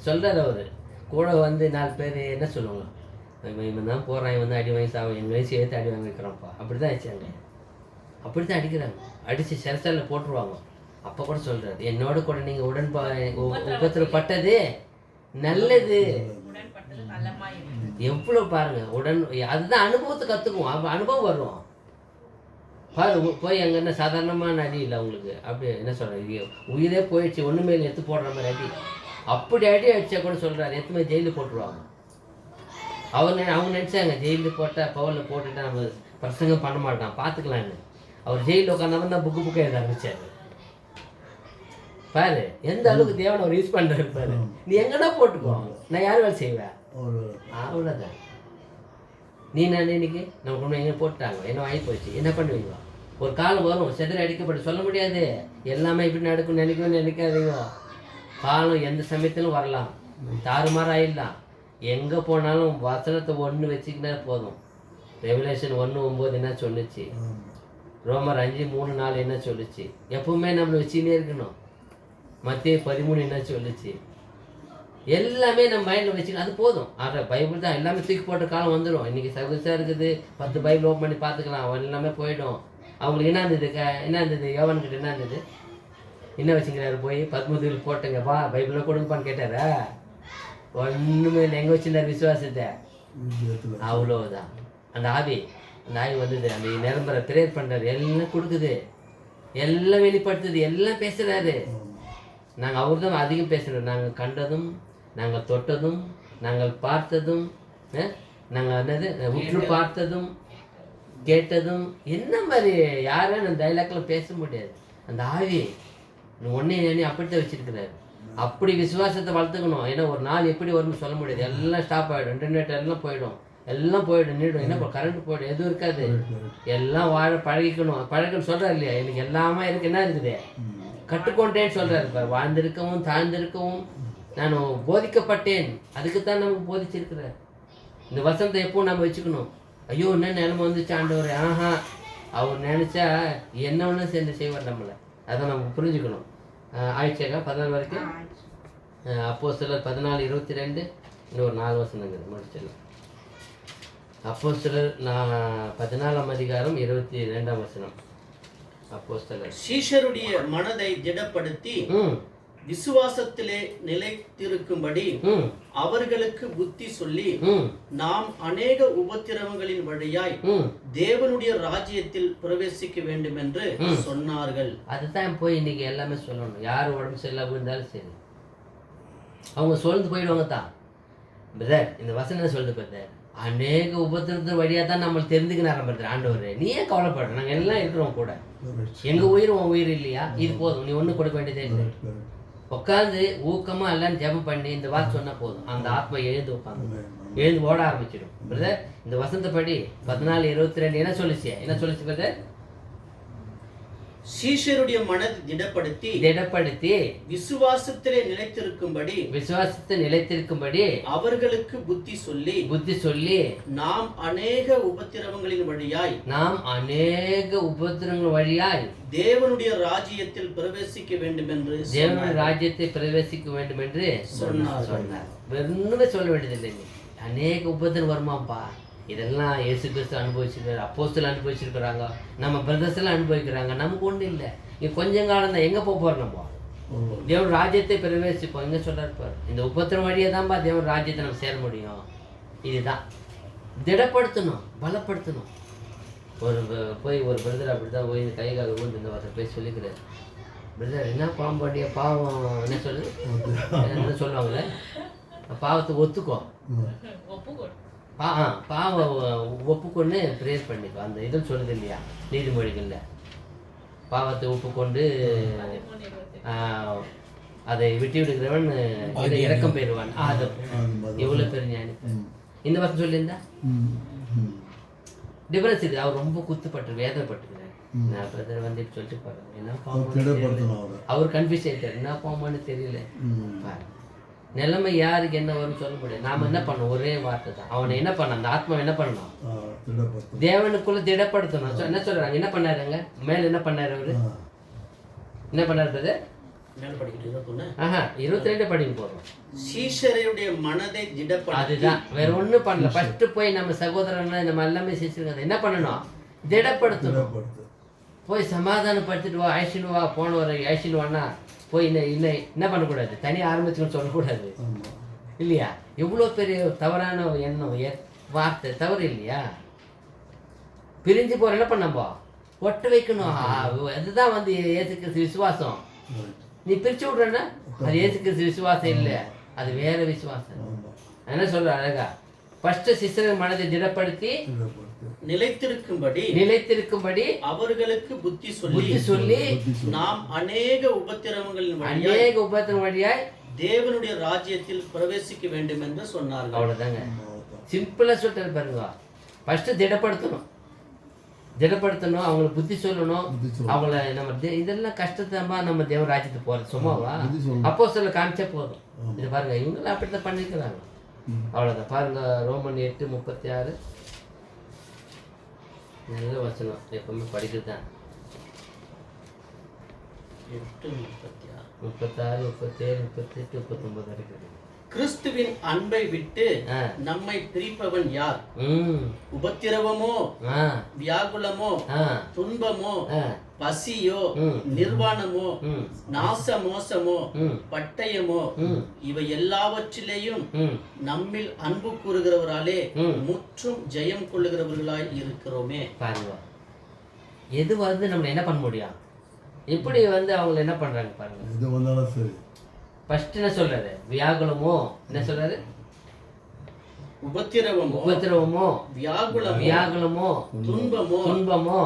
சொல்றாரு அவரு. கூட வந்து 4 பேர் என்ன சொல்லுவாங்க, இவன் தான் போறான், இவன் தான் அடி வாங்கி சாவும், என் வயசு ஏற்று அடி வாங்கி வைக்கிறான்ப்பா. அப்படிதான் ஆயிடுச்சாங்க, அப்படித்தான் அடிக்கிறாங்க, அடிச்சு சிரசால போட்டுருவாங்க. அப்ப கூட சொல்றாரு, என்னோட கூட நீங்க உபத்திரப்பட்டது நல்லது, எவ்வளவு பாருங்க. அதுதான் அனுபவத்தை கத்துக்குவோம், அனுபவம் வரும் பாரு. போய் அங்கே என்ன சாதாரணமான அடி இல்லை அவங்களுக்கு, அப்படி என்ன சொல்கிறேன், உயிரே போயிடுச்சு, ஒன்றுமே எடுத்து போடுற மாதிரி அடி. அப்படி அடி அடிச்சா கூட சொல்கிறாரு எத்தனை ஜெயிலில் போட்டுருவாங்க. அவங்க நினச்சாங்க ஜெயிலில் போட்டால் பவரில் போட்டுட்டா நம்ம பிரசங்கம் பண்ண மாட்டான் பார்த்துக்கலான்னு. அவர் ஜெயிலில் உட்காந்தவன் தான் புக்கு எழுத ஆரம்பிச்சாரு. பாரு எந்த அளவுக்கு தேவனை அவர் யூஸ் பண்ணுறாரு பாரு. நீ எங்கன்னா போட்டுக்கோ, நான் யார் வேலை செய்வேன் அவ்வளோதான். நீ நான் இன்னைக்கு நம்ம கொண்டு எங்கே போட்டாங்க என்ன ஆகி போச்சு, என்ன பண்ணுவீங்க? ஒரு காலம் வரும் செதறி அடிக்கப்பட்டு சொல்ல முடியாது. எல்லாமே இப்படி நடக்கும் நினைக்காதீங்க. காலம் எந்த சமயத்திலும் வரலாம், தாறுமாறு ஆயிடலாம். எங்கே போனாலும் வசனத்தை ஒன்று வச்சுக்கினா போதும். ரெவலேஷன் 1:9 என்ன சொல்லுச்சு, ரோமர் 5:3-4 என்ன சொல்லுச்சு, எப்பவுமே நம்மளை வச்சுக்கினே இருக்கணும். மத்திய 13 என்ன சொல்லுச்சு, எல்லாமே நம்ம மைண்டில் வச்சுக்கணும். அது போதும். ஆனால் பைபிள் தான் எல்லாமே தூக்கி போட்ட காலம் வந்துடும். இன்றைக்கி சகுசாக இருக்குது, 10 பைபிள் ஓப்பன் பண்ணி பார்த்துக்கலாம், எல்லாமே போயிடும். அவங்களுக்கு என்ன இருந்தது யோவான்கிட்ட என்ன இருந்தது, என்ன வச்சுக்கிறாரு போய் 13 போட்டுங்க வா பைபிளில் கொடுங்கப்பான்னு கேட்டாரா? ஒன்றுமே இல்லை. எங்கே வச்சுருந்தார் விசுவாசத்தை? அவ்வளோதான். அந்த ஆவி வந்தது, அந்த நிரம்பரை பிரேயர் பண்ணுறாரு, எல்லாம் கொடுக்குது, எல்லாம் வெளிப்படுத்துது, எல்லாம் பேசுகிறாரு. நாங்கள் அவர் தான் அதிகம் பேசுகிறோம். நாங்கள் கண்டதும், நாங்கள் தொட்டதும், நாங்கள் பார்த்ததும், நாங்கள் என்னது உற்று பார்த்ததும் கேட்டதும், என்ன மாதிரி யாரும் அந்த டைலாக்லாம் பேச முடியாது. அந்த ஆவி ஒன்னே அப்படித்தான் வச்சிருக்கிறாரு. அப்படி விசுவாசத்தை வளர்த்துக்கணும். ஏன்னா ஒரு நாள் எப்படி வரும்னு சொல்ல முடியாது. எல்லாம் ஸ்டாப் ஆகிடும், இன்டர்நெட் எல்லாம் போயிடும், நின்றுடும். என்ன கரண்ட் போய்டும், எதுவும் இருக்காது. எல்லாம் வாழ பழகணும்னு சொல்கிறார் இல்லையா? எனக்கு எல்லாமே இருக்கு, என்ன இருக்குது கற்றுக்கொண்டேன்னு சொல்கிறாரு. இப்போ வாழ்ந்திருக்கவும் தாழ்ந்திருக்கவும் நான் போதிக்கப்பட்டேன். அதுக்குத்தான் நமக்கு போதிச்சிருக்கிறார். இந்த வசனத்தை எப்பவும் நம்ம வச்சுக்கணும். ஐயோ என்ன நிலைமை வந்துச்சு ஆண்டவர், அவர் நினச்சா என்ன ஒன்று சேர்ந்து செய்வார் நம்மளை. அதை நம்ம புரிஞ்சுக்கணும். ஆயிடுச்சாக்கா 14 வரைக்கும். அப்போஸ்தலர் 14:22 இன்னும் ஒரு 4 வசனங்கள் முடிச்சிடலாம். அப்போஸ்தலர் 14ஆம் அதிகாரம் 22ஆம் வசனம். அப்போஸ்தலர் சீஷருடைய மனதை திடப்படுத்தி விசுவாசத்திலே நிலைத்திருக்கும்படி அவர்களுக்கு புத்தி சொல்லி நாம் அநேக உபத்திரவங்களின் வழியாய் தேவனுடைய ராஜ்யத்தில் பிரவேசிக்க வேண்டும் என்று சொன்னார்கள். அதுதான் போய் இன்னைக்கு எல்லாமே சொல்லணும். யார் உடம்பு சரியில்லாம இருந்தாலும் சரி, அவங்க சொல்லிட்டு போயிடுவாங்க தான். பிரதர் இந்த வசனம் சொல்லுது பிரதர், அநேக உபத்திரத்தின் வழியாக தான் நம்மளுக்கு தெரிஞ்சுக்கினாரம் பிரதர் ஆண்டவர். நீ ஏன் கவலைப்படுற, நாங்கள் எல்லாம் இருக்கிறோம் கூட. எங்கள் உயிர் உன் உயிர் இல்லையா? இது போதும், நீ ஒன்றும் கொடுக்க வேண்டியதே இல்லை. உட்காந்து ஊக்கமாக எல்லாம் ஜெபம் பண்ணி இந்த வார்த்தை சொன்னால் போதும், அந்த ஆத்மா எழுந்து ஓட ஆரம்பிச்சிடும். பிரதர் இந்த வசந்தப்படி 14:22 என்ன சொல்லிச்சு பிரதர்? சீஷருடைய மனதை திடப்படுத்தி விசுவாசத்தை நிலைத்திருக்கும்படி அவர்களுக்கு புத்தி சொல்லி நாம் அநேக உபத்திரவங்களின் வழியாய் தேவனுடைய ராஜ்யத்தில் பிரவேசிக்க வேண்டும் என்று சொன்னார். வெறுமே சொல்ல வேண்டியதில்லை. அநேக உபத்திரம் வருமாப்பா. இதெல்லாம் இயேசு கிறிஸ்து அனுபவிச்சிருக்காரு, அப்போஸ்தலர் அனுபவிச்சிருக்கிறாங்க, நம்ம பிரதர்ஸ் எல்லாம் அனுபவிக்கிறாங்க. நமக்கு ஒன்றும் இல்லை. இங்கே கொஞ்சம் காலம் தான். எங்கே போகிறோம் நம்ம? தேவன் ராஜ்யத்தை பிரவேசிப்போம். எங்கே சொல்கிறார் பாரு, இந்த உபத்திரம் வழியே தான்ப்பா தேவன் ராஜ்யத்தை நம்ம சேர முடியும். இதுதான் திடப்படுத்தணும், பலப்படுத்தணும். ஒரு பிரதர் அப்படி தான் போய் கை கால் ஊந்து இந்த வார்த்தை போய் சொல்லிக்கிறார். பிரதர் என்ன பாம்பாண்டிய பாவம் என்ன சொல்லுவாங்களே, பாவத்தை ஒத்துக்கோ, பாவம் ஒப்புக்கொண்டு பிரேயர் பண்ணிக்கோ. அந்த இதில் சொல்லுது இல்லையா நீதிமொழிகளில், பாவத்தை ஒப்புக்கொண்டு அதை விட்டு விடுகிறவன் இறக்கம் பெறுவான். எவ்வளோ பெரிய ஞானி. இந்த வருஷம் சொல்லியிருந்தா டிஃபரன்ஸ் இது. அவர் ரொம்ப குத்துப்பட்டு வேதனைப்பட்டுக்கிறார். நான் பிரதர் வந்து இப்படி சொல்லிட்டு பாருங்க, என்ன பாவம் அவர் கன்ஃபியூஸ் ஆகிட்டார், என்ன பாவமானு தெரியல. நிலைமை யாருக்கு என்ன வரும்னு சொல்ல முடியாது. நாம என்ன பண்ணோம், ஒரே வார்த்தை தான். அவனை என்ன பண்ண, அந்த ஆத்மா என்ன பண்ணணும், தேவனுக்குள்ள திடப்படுத்தணும். என்ன சொல்றாங்க, என்ன பண்ணாருங்க மேல, என்ன பண்ணாரு அவரு, என்ன பண்ணாரு? 22 படிக்க போறோம். சீஷருடைய மனதை திடப்படுத்தி, அதுதான், வேற ஒண்ணும் பண்ணல. ஃபர்ஸ்ட் போய் நம்ம சகோதரன் நம்ம எல்லாமே சிரிச்சிருக்காங்க, என்ன பண்ணணும், திடப்படுத்தணும். போய் சமாதானப்படுத்திட்டு வா, ஐசின் வா, போன ஒரு ஐசின் வானா போய் என்ன பண்ணக்கூடாது, தனியாக ஆரம்பிச்சுன்னு சொல்லக்கூடாது இல்லையா? எவ்வளோ பெரிய தவறான எண்ணம், வார்த்தை தவறு இல்லையா? பிரிஞ்சு போகிற என்ன பண்ணப்போ ஒட்ட வைக்கணும். அதுதான் வந்து ஏற்றுக்கிறது விசுவாசம். நீ பிரிச்சு விடுறன்னா அது இயேசு கிறிஸ்து விசுவாசம் இல்லை, அது வேற விசுவாசம். என்ன சொல்ற அழகா, ஃபர்ஸ்ட் சிஸ்டர் மனதை திடப்படுத்தி நிலைத்திருக்கும்படி அவர்களுக்கு புத்தி சொல்லி நாம் அநேக உபத்திரவங்களின் வழியாய் தேவனுடைய ராஜ்யத்தில் பிரவேசிக்க வேண்டும் என்று சொன்னார்கள். அவ்வளவுதாங்க, சிம்பிளா சொல்லிட்டு பாருங்க. ஃபர்ஸ்ட் திடப்படுத்தணும், அவங்களுக்கு புத்தி சொல்லணும், அவங்கள நம்ம இதெல்லாம் கஷ்டத்தமா நம்ம தேவ ராஜ்யத்துக்கு போறது சும்மாவா? அப்போ சொல்ல காமிச்சா போதும். இது பாருங்க, இவங்களும் அப்படித்தான் பண்ணிக்கிறாங்க. அவ்வளவுதான் பாருங்க. ரோமன் 8:36 நல்ல வசனம், எப்பவுமே படிக்கத்தான். 36, 37, 38, 39 இருக்குது. கிறிஸ்துவின் அன்பை விட்டு நம்மை பிரிப்பவன் யார்? உபத்திரவமோ, வியாகுலமோ, துன்பமோ, பசியோ, நிர்வாணமோ, நாசமோசமோ, பட்டயமோ, இவை எல்லாவற்றிலேயும் நம்மில் அன்பு கூறுகிறவராலே முற்றும் ஜெயம் கொள்ளுகிறவர்களாய் இருக்கிறோமே. பாருங்க, எது வந்து நம்ம என்ன பண்ண முடியும்? எப்படி வந்து அவங்க என்ன பண்றாங்க பாருங்க. இது வந்தாலும் சரி. ஃபர்ஸ்ட் என்ன சொல்றாரு? வியாகுலமோ, என்ன சொல்றாரு? உபத்திரவமோ, வியாகுலமோ, துன்பமோ,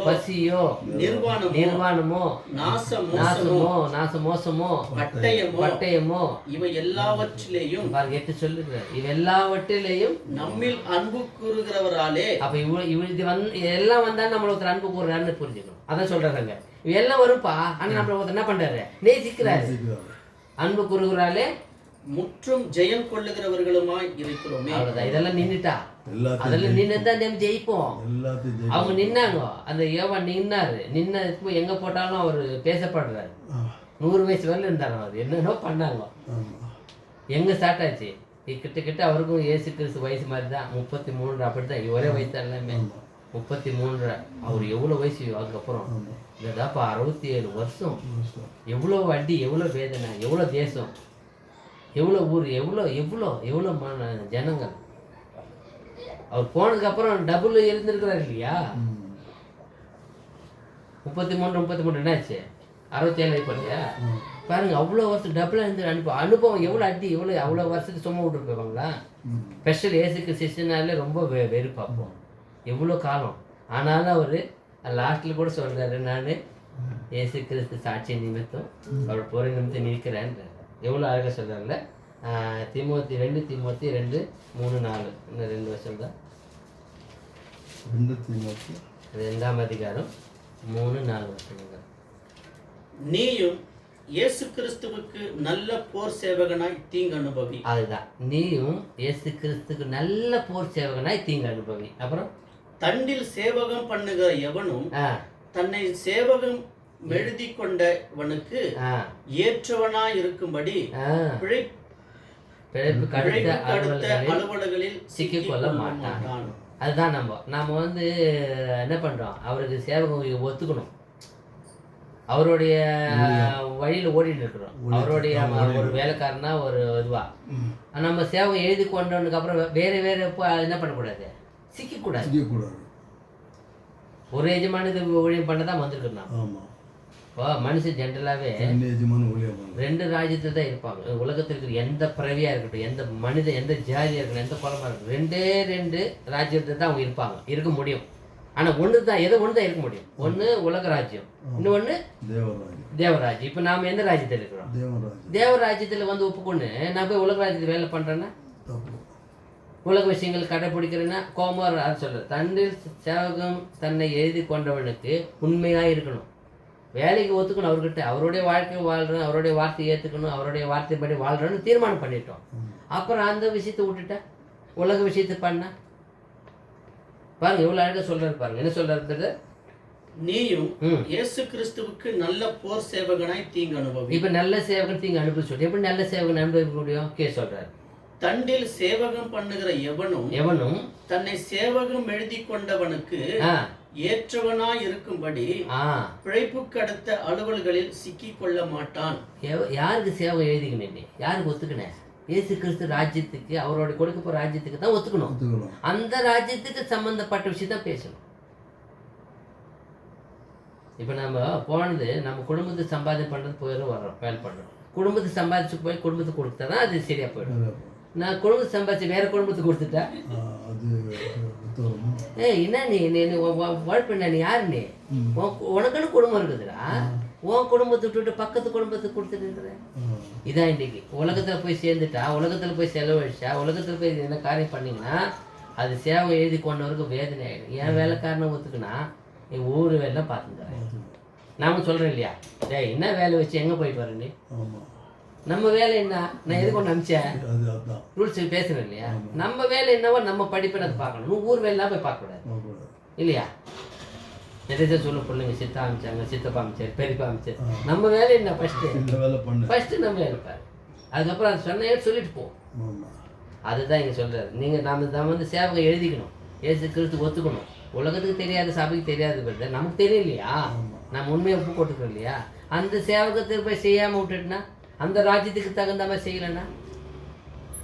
பசியோ, நிர்வாணமோ, நாசமோசமோ, பட்டயமோ, இவை எல்லாவற்றிலேயும் எட்டு சொல்லுங்க, இவை எல்லாவற்றிலேயும் நம்மில் அன்பு கூறுகிறவராலே. அப்ப இது எல்லாம் வந்தா நம்மள ஒருத்தர் அன்பு கூறுறாருன்னு புரிஞ்சுக்கணும். அதான் சொல்றாங்க, எல்லாம் வரும்பா, ஆனா நம்மள ஒருத்தர் என்ன பண்றாரு? நேசிக்கிறாரு. அன்பு கூறுகிறாலே முற்றும் ஜெயம் கொள்ளுகிறவர்களுமாய் இருக்கிறோமே. அவ்வளவுதான். இதெல்லாம் நின்னுட்டா, அதெல்லாம் நின்னுதான் நம்ம ஜெயிப்போம். அவங்க நின்னாங்க, அந்த ஏவா நின்னாரு. எங்க போட்டாலும் அவரு பேசப்படுறாரு. 100 வயசு வரல இருந்தாங்க. அவர் என்னென்னோ பண்ணாங்க. எங்க ஸ்டார்ட் ஆச்சு? கிட்ட அவருக்கும் இயேசு கிறிஸ்து வயசு மாதிரி தான், 33 அப்படித்தான். ஒரே வயசு தான் எல்லாமே, 33. அவர் எவ்வளவு வயசு அதுக்கப்புறம் இதாப்பா 67 வருஷம். எவ்வளோ அடி, எவ்வளோ வேதனை, எவ்வளோ தேசம், எவ்வளோ ஊர், எவ்வளோ ஜனங்கள். அவர் போனதுக்கு அப்புறம் டபுள் இருந்திருக்கிறார் இல்லையா? 33 என்னாச்சு? 67 இப்படியா? பாருங்க, அவ்வளோ வருஷம் டபுளாக இருந்து அனுபவம். எவ்வளோ அடி, அவ்வளோ வருஷத்துக்கு சும்மா விட்டு போவாங்களா? ஸ்பெஷல் ஏசுக்கு சிஸ்டனாலே ரொம்ப வெறுப்பாப்போம். எவ்வளோ காலம் ஆனாலும் அவர் லாஸ்ட்டில் கூட சொல்கிறாரு, நான் ஏசு கிறிஸ்து சாட்சி நிமித்தம் அவர் போகிற நிமித்தம் நிற்கிறேன்றார். எவ்வளோ அழகாக சொல்கிறார்ல. 2 தீமோத்தி 2:3-4 இன்னும் 2 வருஷம் தான். 2ஆம் அதிகாரம் 3-4 வருஷங்கள். நீயும் இயேசு கிறிஸ்துவுக்கு நல்ல போர் சேவகனாய் தீங்கு அனுபவி. அதுதான், நீயும் இயேசு கிறிஸ்துக்கு நல்ல போர் சேவகனாய் தீங்கு அனுபவி. அப்புறம் தண்டில் சேவகம் பண்ணுகிற எவனும் தன்னை சேவகம் எழுதி கொண்டவனுக்கு ஏற்றவனாய் இருக்கும்படி அடுத்த அலுவலர்களில் சிக்கிக்கொள்ள மாட்டான். அதுதான் நம்ம வந்து என்ன பண்றோம்? அவருக்கு சேவகம் ஒத்துக்கணும். அவருடைய வழியில ஓடிட்டு இருக்கிறோம். அவருடைய ஒரு வேலைக்காரனா ஒரு இதுவா நம்ம சேவகம் எழுதி கொண்டவனுக்கு அப்புறம் வேற என்ன பண்ணக்கூடாது? சிக்கக்கூடாது. ஒரு எஜமானது ஊழியம் பண்ணதான் வந்திருக்கணும். மனுஷன் ஜென்ரலாகவே 2 ராஜ்யத்தில் தான் இருப்பாங்க. உலகத்தில் இருக்கிற எந்த பிறவியாக இருக்கட்டும், எந்த மனிதன், எந்த ஜாதியாக இருக்கட்டும், எந்த குலமாக இருக்கட்டும், 2 ராஜ்யத்தில் தான் அவங்க இருக்க முடியும். ஆனால் ஒன்று தான் இருக்க முடியும். ஒன்று உலக ராஜ்யம், இன்னொன்று தேவராஜ்யம். இப்போ நாம் எந்த ராஜ்யத்தில் இருக்கிறோம்? தேவராஜ்யத்தில் வந்து ஒப்புக்கொண்டு நான் போய் உலக ராஜ்யத்தில் வேலை பண்ணுறேன்னா, உலக விஷயங்கள் கடைப்பிடிக்கிறேன்னா கோமார் அது சொல்ற. தன்னில் சேவகம் தன்னை எழுதி கொண்டவனுக்கு உண்மையாக இருக்கணும். வேலைக்கு ஒத்துக்கணும் அவர்கிட்ட. அவருடைய வாழ்க்கை வாழ்றோம், அவருடைய வார்த்தையை ஏற்றுக்கணும், அவருடைய வார்த்தைப்படி வாழ்றோன்னு தீர்மானம் பண்ணிட்டோம். அப்புறம் அந்த விஷயத்தை விட்டுட்டா உலக விஷயத்தை பண்ண பாருங்க எவ்வளவு அழகா சொல்றாரு. பாருங்க என்ன சொல்றாரு? நீயும் இயேசு கிறிஸ்துவுக்கு நல்ல போர் சேவகனாய் தீங்கு அனுபவி. இப்ப நல்ல சேவகன் தீங்கு அனுபவி சொல்லி எப்படி நல்ல சேவகன் அனுபவிக்க முடியும்? சொல்றாரு, தண்டில் சேவகம் பண்ணுகிற எவனும் தன்னை சேவகம் எழுதி கொண்டவனுக்கு ஏற்றவனாய் இருக்கும்படி பிழைப்புக்கு அடுத்த அலுவல்களில் சிக்கிக் கொள்ள மாட்டான். யாருக்கு சேவகம் எழுதிக்கணும்? யாருக்கு ஒத்துக்கினேன்? இயேசு கிறிஸ்து ராஜ்யத்துக்கு, அவரோட கொடுக்க போற ராஜ்யத்துக்கு தான் ஒத்துக்கணும். அந்த ராஜ்யத்துக்கு சம்பந்தப்பட்ட விஷயம் தான் பேசணும். இப்போ நம்ம போனது நம்ம குடும்பத்துக்கு சம்பாதனை பண்ணுறது போயிடும் வர்றோம் வேலை பண்ணுறோம். குடும்பத்துக்கு சம்பாதிச்சு போய் குடும்பத்துக்கு கொடுத்தா தான் அது சரியாக போயிடும். நான் குடும்பத்தை சம்பாதிச்சு வேறு குடும்பத்துக்கு கொடுத்துட்டா என்ன நீ உழைப்பண்ண நீ யாரு நீ? உனக்குன்னு குடும்பம் இருக்குதுடா. உன் குடும்பத்தை விட்டுட்டு பக்கத்து குடும்பத்துக்கு கொடுத்துட்டு இதான் இன்னைக்கு உலகத்தில் போய் சேர்ந்துட்டா, உலகத்தில் போய் செலவழிச்சா, உலகத்தில் போய் என்ன காரியம் பண்ணிங்கன்னா அது சேவை எழுதி கொண்டவருக்கு வேதனை ஆகிடும். என் வேலைக்காரனை ஒத்துக்குன்னா நீ ஊர் வேலை பார்த்துக்கிறேன். நாம சொல்கிறேன் இல்லையா, டே என்ன வேலை வச்சு எங்கே போயிட்டு வரேன் நீ? நம்ம வேலை என்ன? நான் எது கொண்டு அனுப்பிச்சேன் ரூல்ஸ் பேசுகிறேன் இல்லையா? நம்ம வேலை என்னவோ நம்ம படிப்பை அதை பார்க்கணும். நீ ஊர் வேலைலாம் போய் பார்க்கக்கூடாது இல்லையா? நிறைய சொல்ல பிள்ளைங்க சித்தா அமைச்சாங்க, சித்தப்பா அமைச்சார், பெரியப்பா அமைச்சார். நம்ம வேலை என்ன? ஃபஸ்ட்டு நம்ம வேலை பாரு. அதுக்கப்புறம் அது சொன்ன சொல்லிட்டு போ. அதுதான் இங்கே சொல்கிறாரு. நீங்கள் நம்ம வந்து சேவகை எழுதிக்கணும், ஏசு கிறிஸ்து ஒத்துக்கணும். உலகத்துக்கு தெரியாத சபைக்கு தெரியாது வருது, நமக்கு தெரியும் இல்லையா? நம்ம உண்மையை ஒப்பு போட்டுக்கிறோம் இல்லையா? அந்த சேவகத்தை போய் செய்யாமல் விட்டுட்டுனா, அந்த ராஜ்யத்துக்கு தகுந்த மாதிரி செய்யலைன்னா,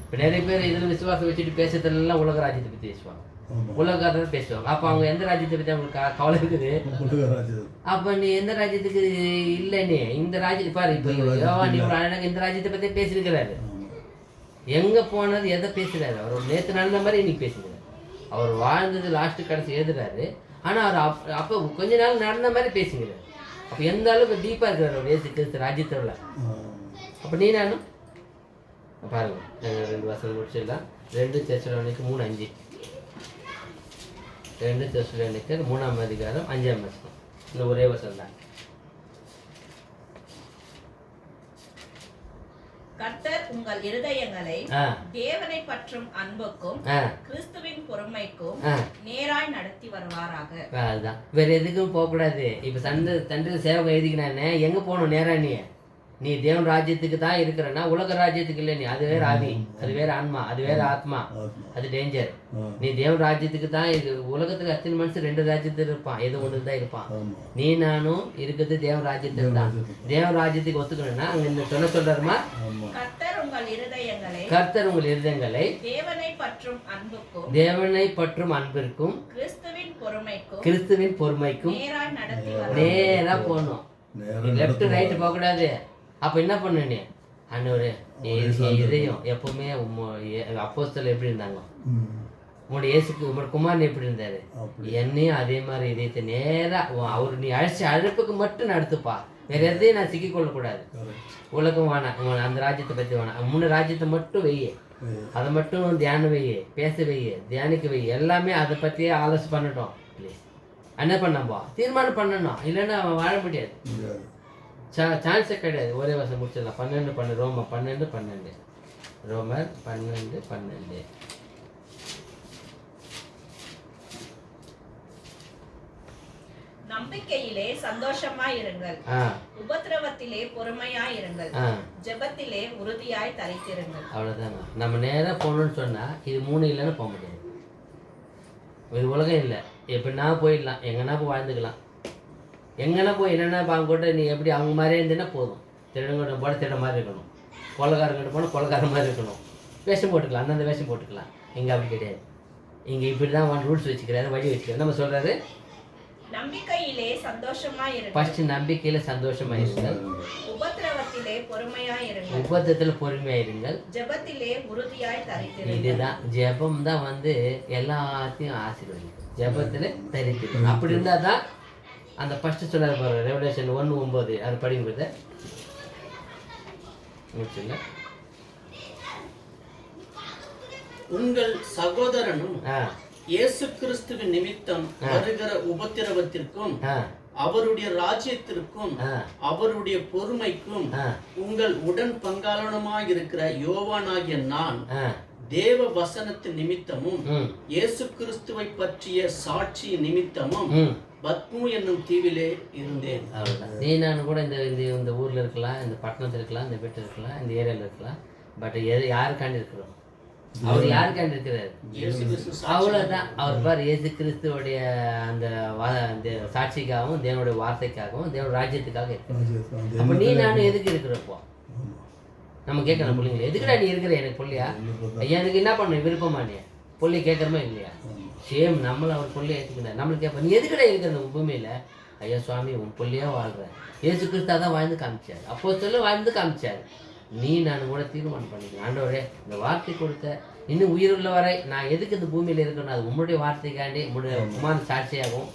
இப்போ நிறைய பேர் இதில் விசுவாசம் வச்சுட்டு பேசுறதுலாம் உலக ராஜ்யத்தை பற்றி பேசுவாங்க, உலகத்தை பேசுவாங்க. அப்போ அவங்க எந்த ராஜ்யத்தை பற்றி அவங்களுக்கு கவலை இருக்குது? அப்போ நீ எந்த ராஜ்யத்துக்கு இல்லை? நீ இந்த ராஜ்யத்தை பாரு. இப்போ நீ ஒரு அழகாக இந்த ராஜ்யத்தை பற்றி பேசியிருக்கிறாரு. எங்கே போனது எதை பேசுகிறாரு? அவர் நேற்று நடந்த மாதிரி இன்னைக்கு பேசுகிறார். அவர் வாழ்ந்தது லாஸ்ட்டு கடைசி எழுதுறாரு. ஆனால் அவர் அப்போ கொஞ்ச நாள் நடந்த மாதிரி பேசுகிறார். அப்போ எந்த அளவுக்கு டீப்பாக இருக்கிறார் அவர் ஏசு கிறிஸ்து ராஜ்யத்தில். அப்போ நீ நானும் பாருங்க, 2 வசனம் முடிச்சிடலாம். 2 தெசலோனிக்கர் 3:5. 2 தெசலோனிக்கர் 3ஆம் அதிகாரம் 5ஆம் வசனம். இந்த ஒரே வசனம் தான். கர்த்தர் உங்கள் இருதயங்களை தேவனை பற்றும் அன்புக்கும் கிறிஸ்துவின் பொறுமைக்கும் நேராய் நடத்தி வருவாராக. அதுதான், வேற எதுக்கும் போகக்கூடாது. இப்ப தண்டு சேவகம் எழுதிக்கினானே எங்க போகணும்? நேரா நீ தேவன் ராஜ்யத்துக்கு தான் இருக்கிறன்னா உலக ராஜ்யத்துக்கு இல்லை. நீ அது வேற ஆவி, அது வேற ஆன்மா, அது வேற ஆத்மா, அது டேஞ்சர். நீ தேவன் ராஜ்யத்துக்கு தான் உலகத்துக்கு அத்தனை மனுஷன் 2 ராஜ்யத்தில் இருப்பான், ஏதோ ஒன்று தான் இருப்பான். நீ நானும் இருக்கிறது தேவன் ராஜ்யத்துக்கு தான். தேவன் ராஜ்யத்துக்கு ஒத்துக்கணும்னா அங்க இந்த சொல்றாருமா, கர்த்தர் உங்கள் இருதயங்களை தேவனை பற்றும் அன்பிற்கும் கிறிஸ்துவின் பொறுமைக்கும் நேரா போகணும். லெஃப்ட் ரைட்டு போகக்கூடாது. அப்போ என்ன பண்ணு நீ? அண்ணவரு இதயம் எப்பவுமே அப்போஸ்தலர் எப்படி இருந்தாங்க, உங்களோட இயேசுக்கு உங்களோட குமாரன் எப்படி இருந்தாரு, என்னையும் அதே மாதிரி இதயத்தை நேராக அவர் நீ அழைப்புக்கு மட்டும் நடத்துப்பா. வேற எதையும் நான் சிக்கிக்கொள்ளக்கூடாது. உலகம் வேணாம், அந்த ராஜ்யத்தை பற்றி வேணாம். 3 ராஜ்யத்தை மட்டும் வெய்ய, அதை மட்டும் தியானம் வெய்ய, பேச வெய்ய, தியானிக்க வெய்ய, எல்லாமே அதை பற்றியே ஆலோசனை பண்ணட்டும். ப்ளீஸ் என்ன பண்ணப்பா தீர்மானம் பண்ணணும், இல்லைன்னா அவன் வாழ முடியாது. சான்ஸே கிடையாது. ஒரே வருஷம் முடிச்சிடலாம். 12 ரோமர் 12 ரோமர் 12. நம்பிக்கையிலே சந்தோஷமாயிருங்கள், உபத்திரவத்திலே பொறுமையாயிருங்கள், ஜெபத்திலே உறுதியாய் தரித்திருங்கள். அவ்வளவுதாங்க. நம்ம நேரா போகணும்னு சொன்னா இது 3 இல்லைன்னு போக முடியாது. இது உலகம் இல்லை. எப்படின்னா போயிடலாம், எங்கன்னா போய் வாழ்ந்துக்கலாம். எங்கன்னா போய் என்னென்னா கூட நீ எப்படி அவங்க மாதிரியே இருந்தேன்னா போதும். திருடங்கிட்ட போட திருட மாதிரி இருக்கணும், கொலைக்காரங்கிட்ட போனால் கொலைக்கார மாதிரி இருக்கணும். வேஷம் போட்டுக்கலாம், அந்தந்த வேஷம் போட்டுக்கலாம். இங்கே அப்படி கிடையாது. இங்கே இப்படி தான் ரூல்ஸ் வச்சுக்கிறாரு, வழி வச்சுக்கிறாரு. நம்ம சொல்கிறாரு நம்பிக்கையிலே சந்தோஷமாயிருங்கள். ஃபர்ஸ்ட் நம்பிக்கையில சந்தோஷமாயிருங்கள், உபத்திரவத்திலே பொறுமையாயிருங்கள், உபத்திரத்தில் பொறுமையாயிருங்கள், ஜெபத்திலே உறுதியாய் தரித்திருங்கள். இதுதான் ஜெபம் தான் எல்லாத்தையும் ஆசீர்வதிக்கும். ஜெபத்தில் தரித்திருக்கும். அப்படி இருந்தால் தான் அந்த ஃபர்ஸ்ட் சொன்னார் பாருங்க, ரெவலேஷன் 1:9. அது படிங்கிறத முடிச்சுங்க. உங்கள் சகோதரனும் இயேசு கிறிஸ்துவின் நிமித்தம் வருகிற உபத்திரவத்திற்கும் அவருடைய ராஜ்யத்திற்கும் அவருடைய பொறுமைக்கும் உங்கள் உடன் பங்காளனுமாய் இருக்கிற யோவானாகிய நான் தேவ வசனத்தின் நிமித்தமும் இயேசு கிறிஸ்துவை பற்றிய சாட்சி நிமித்தமும் பத்மு என்னும் தீவிலே இருந்தேன். நீ நான் கூட இந்த ஊர்ல இருக்கலாம், இந்த பட்டணத்தில் இருக்கலாம், இந்த வீட்டில் இருக்கலாம், இந்த ஏரியாவில் இருக்கலாம். பட் யாருக்காண்டி இருக்கிறோம்? அவர் யாருக்காண்டி இருக்கிறாரு? அவ்வளோதான். அவர் பார் இயேசு கிறிஸ்துவோடைய அந்த சாட்சிக்காகவும் தேவனுடைய வார்த்தைக்காகவும் தேவனுடைய ராஜ்யத்துக்காக இருக்கிறார். அப்போ நீ நானும் எதுக்கு இருக்கிறப்போ நம்ம கேட்கணும் பிள்ளைங்களே, எதுக்குடா நீ இருக்கிற எனக்கு பிள்ளையா? ஐயா எனக்கு என்ன பண்ணணும் விருப்பமா? நீ பிள்ளை கேட்குறமா இல்லையா? சேம் நம்மளும் அவர் பிள்ளைய ஏற்றுக்கிறார். நம்மளுக்கு கேட்போம், நீ எதுக்கடா இருக்கிற பூமியில்? ஐயா சுவாமி உன் பிள்ளையா வாழ்கிறேன். இயேசு கிறிஸ்து தான் வாழ்ந்து காமிச்சார், அப்போஸ்தலர் வாழ்ந்து காமிச்சார். நீ நான் கூட தீர்மானம் பண்ணிக்கலாம், ஆண்டவரே இந்த வார்த்தை கொடுத்த இன்னும் உயிர் உள்ள வரை நான் எதுக்கு இந்த பூமியில் இருக்கணும், அது உம்முடைய வார்த்தைக்காண்டி உம்முடைய உமான சாட்சியாகும்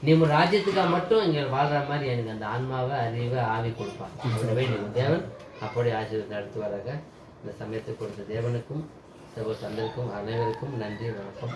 நீ உன் ராஜ்யத்துக்காக மட்டும் இங்கே வாழ்கிற மாதிரி எனக்கு அந்த ஆன்மாவை அறிவை ஆவி கொடுப்பான். அவரை வேண்டிய தேவன் அப்படியே ஆசீர்வாதம் நடத்துவாராக. இந்த சமயத்தை கொடுத்த தேவனுக்கும் சகோதரர்களுக்கும் அனைவருக்கும் நன்றி, வணக்கம்.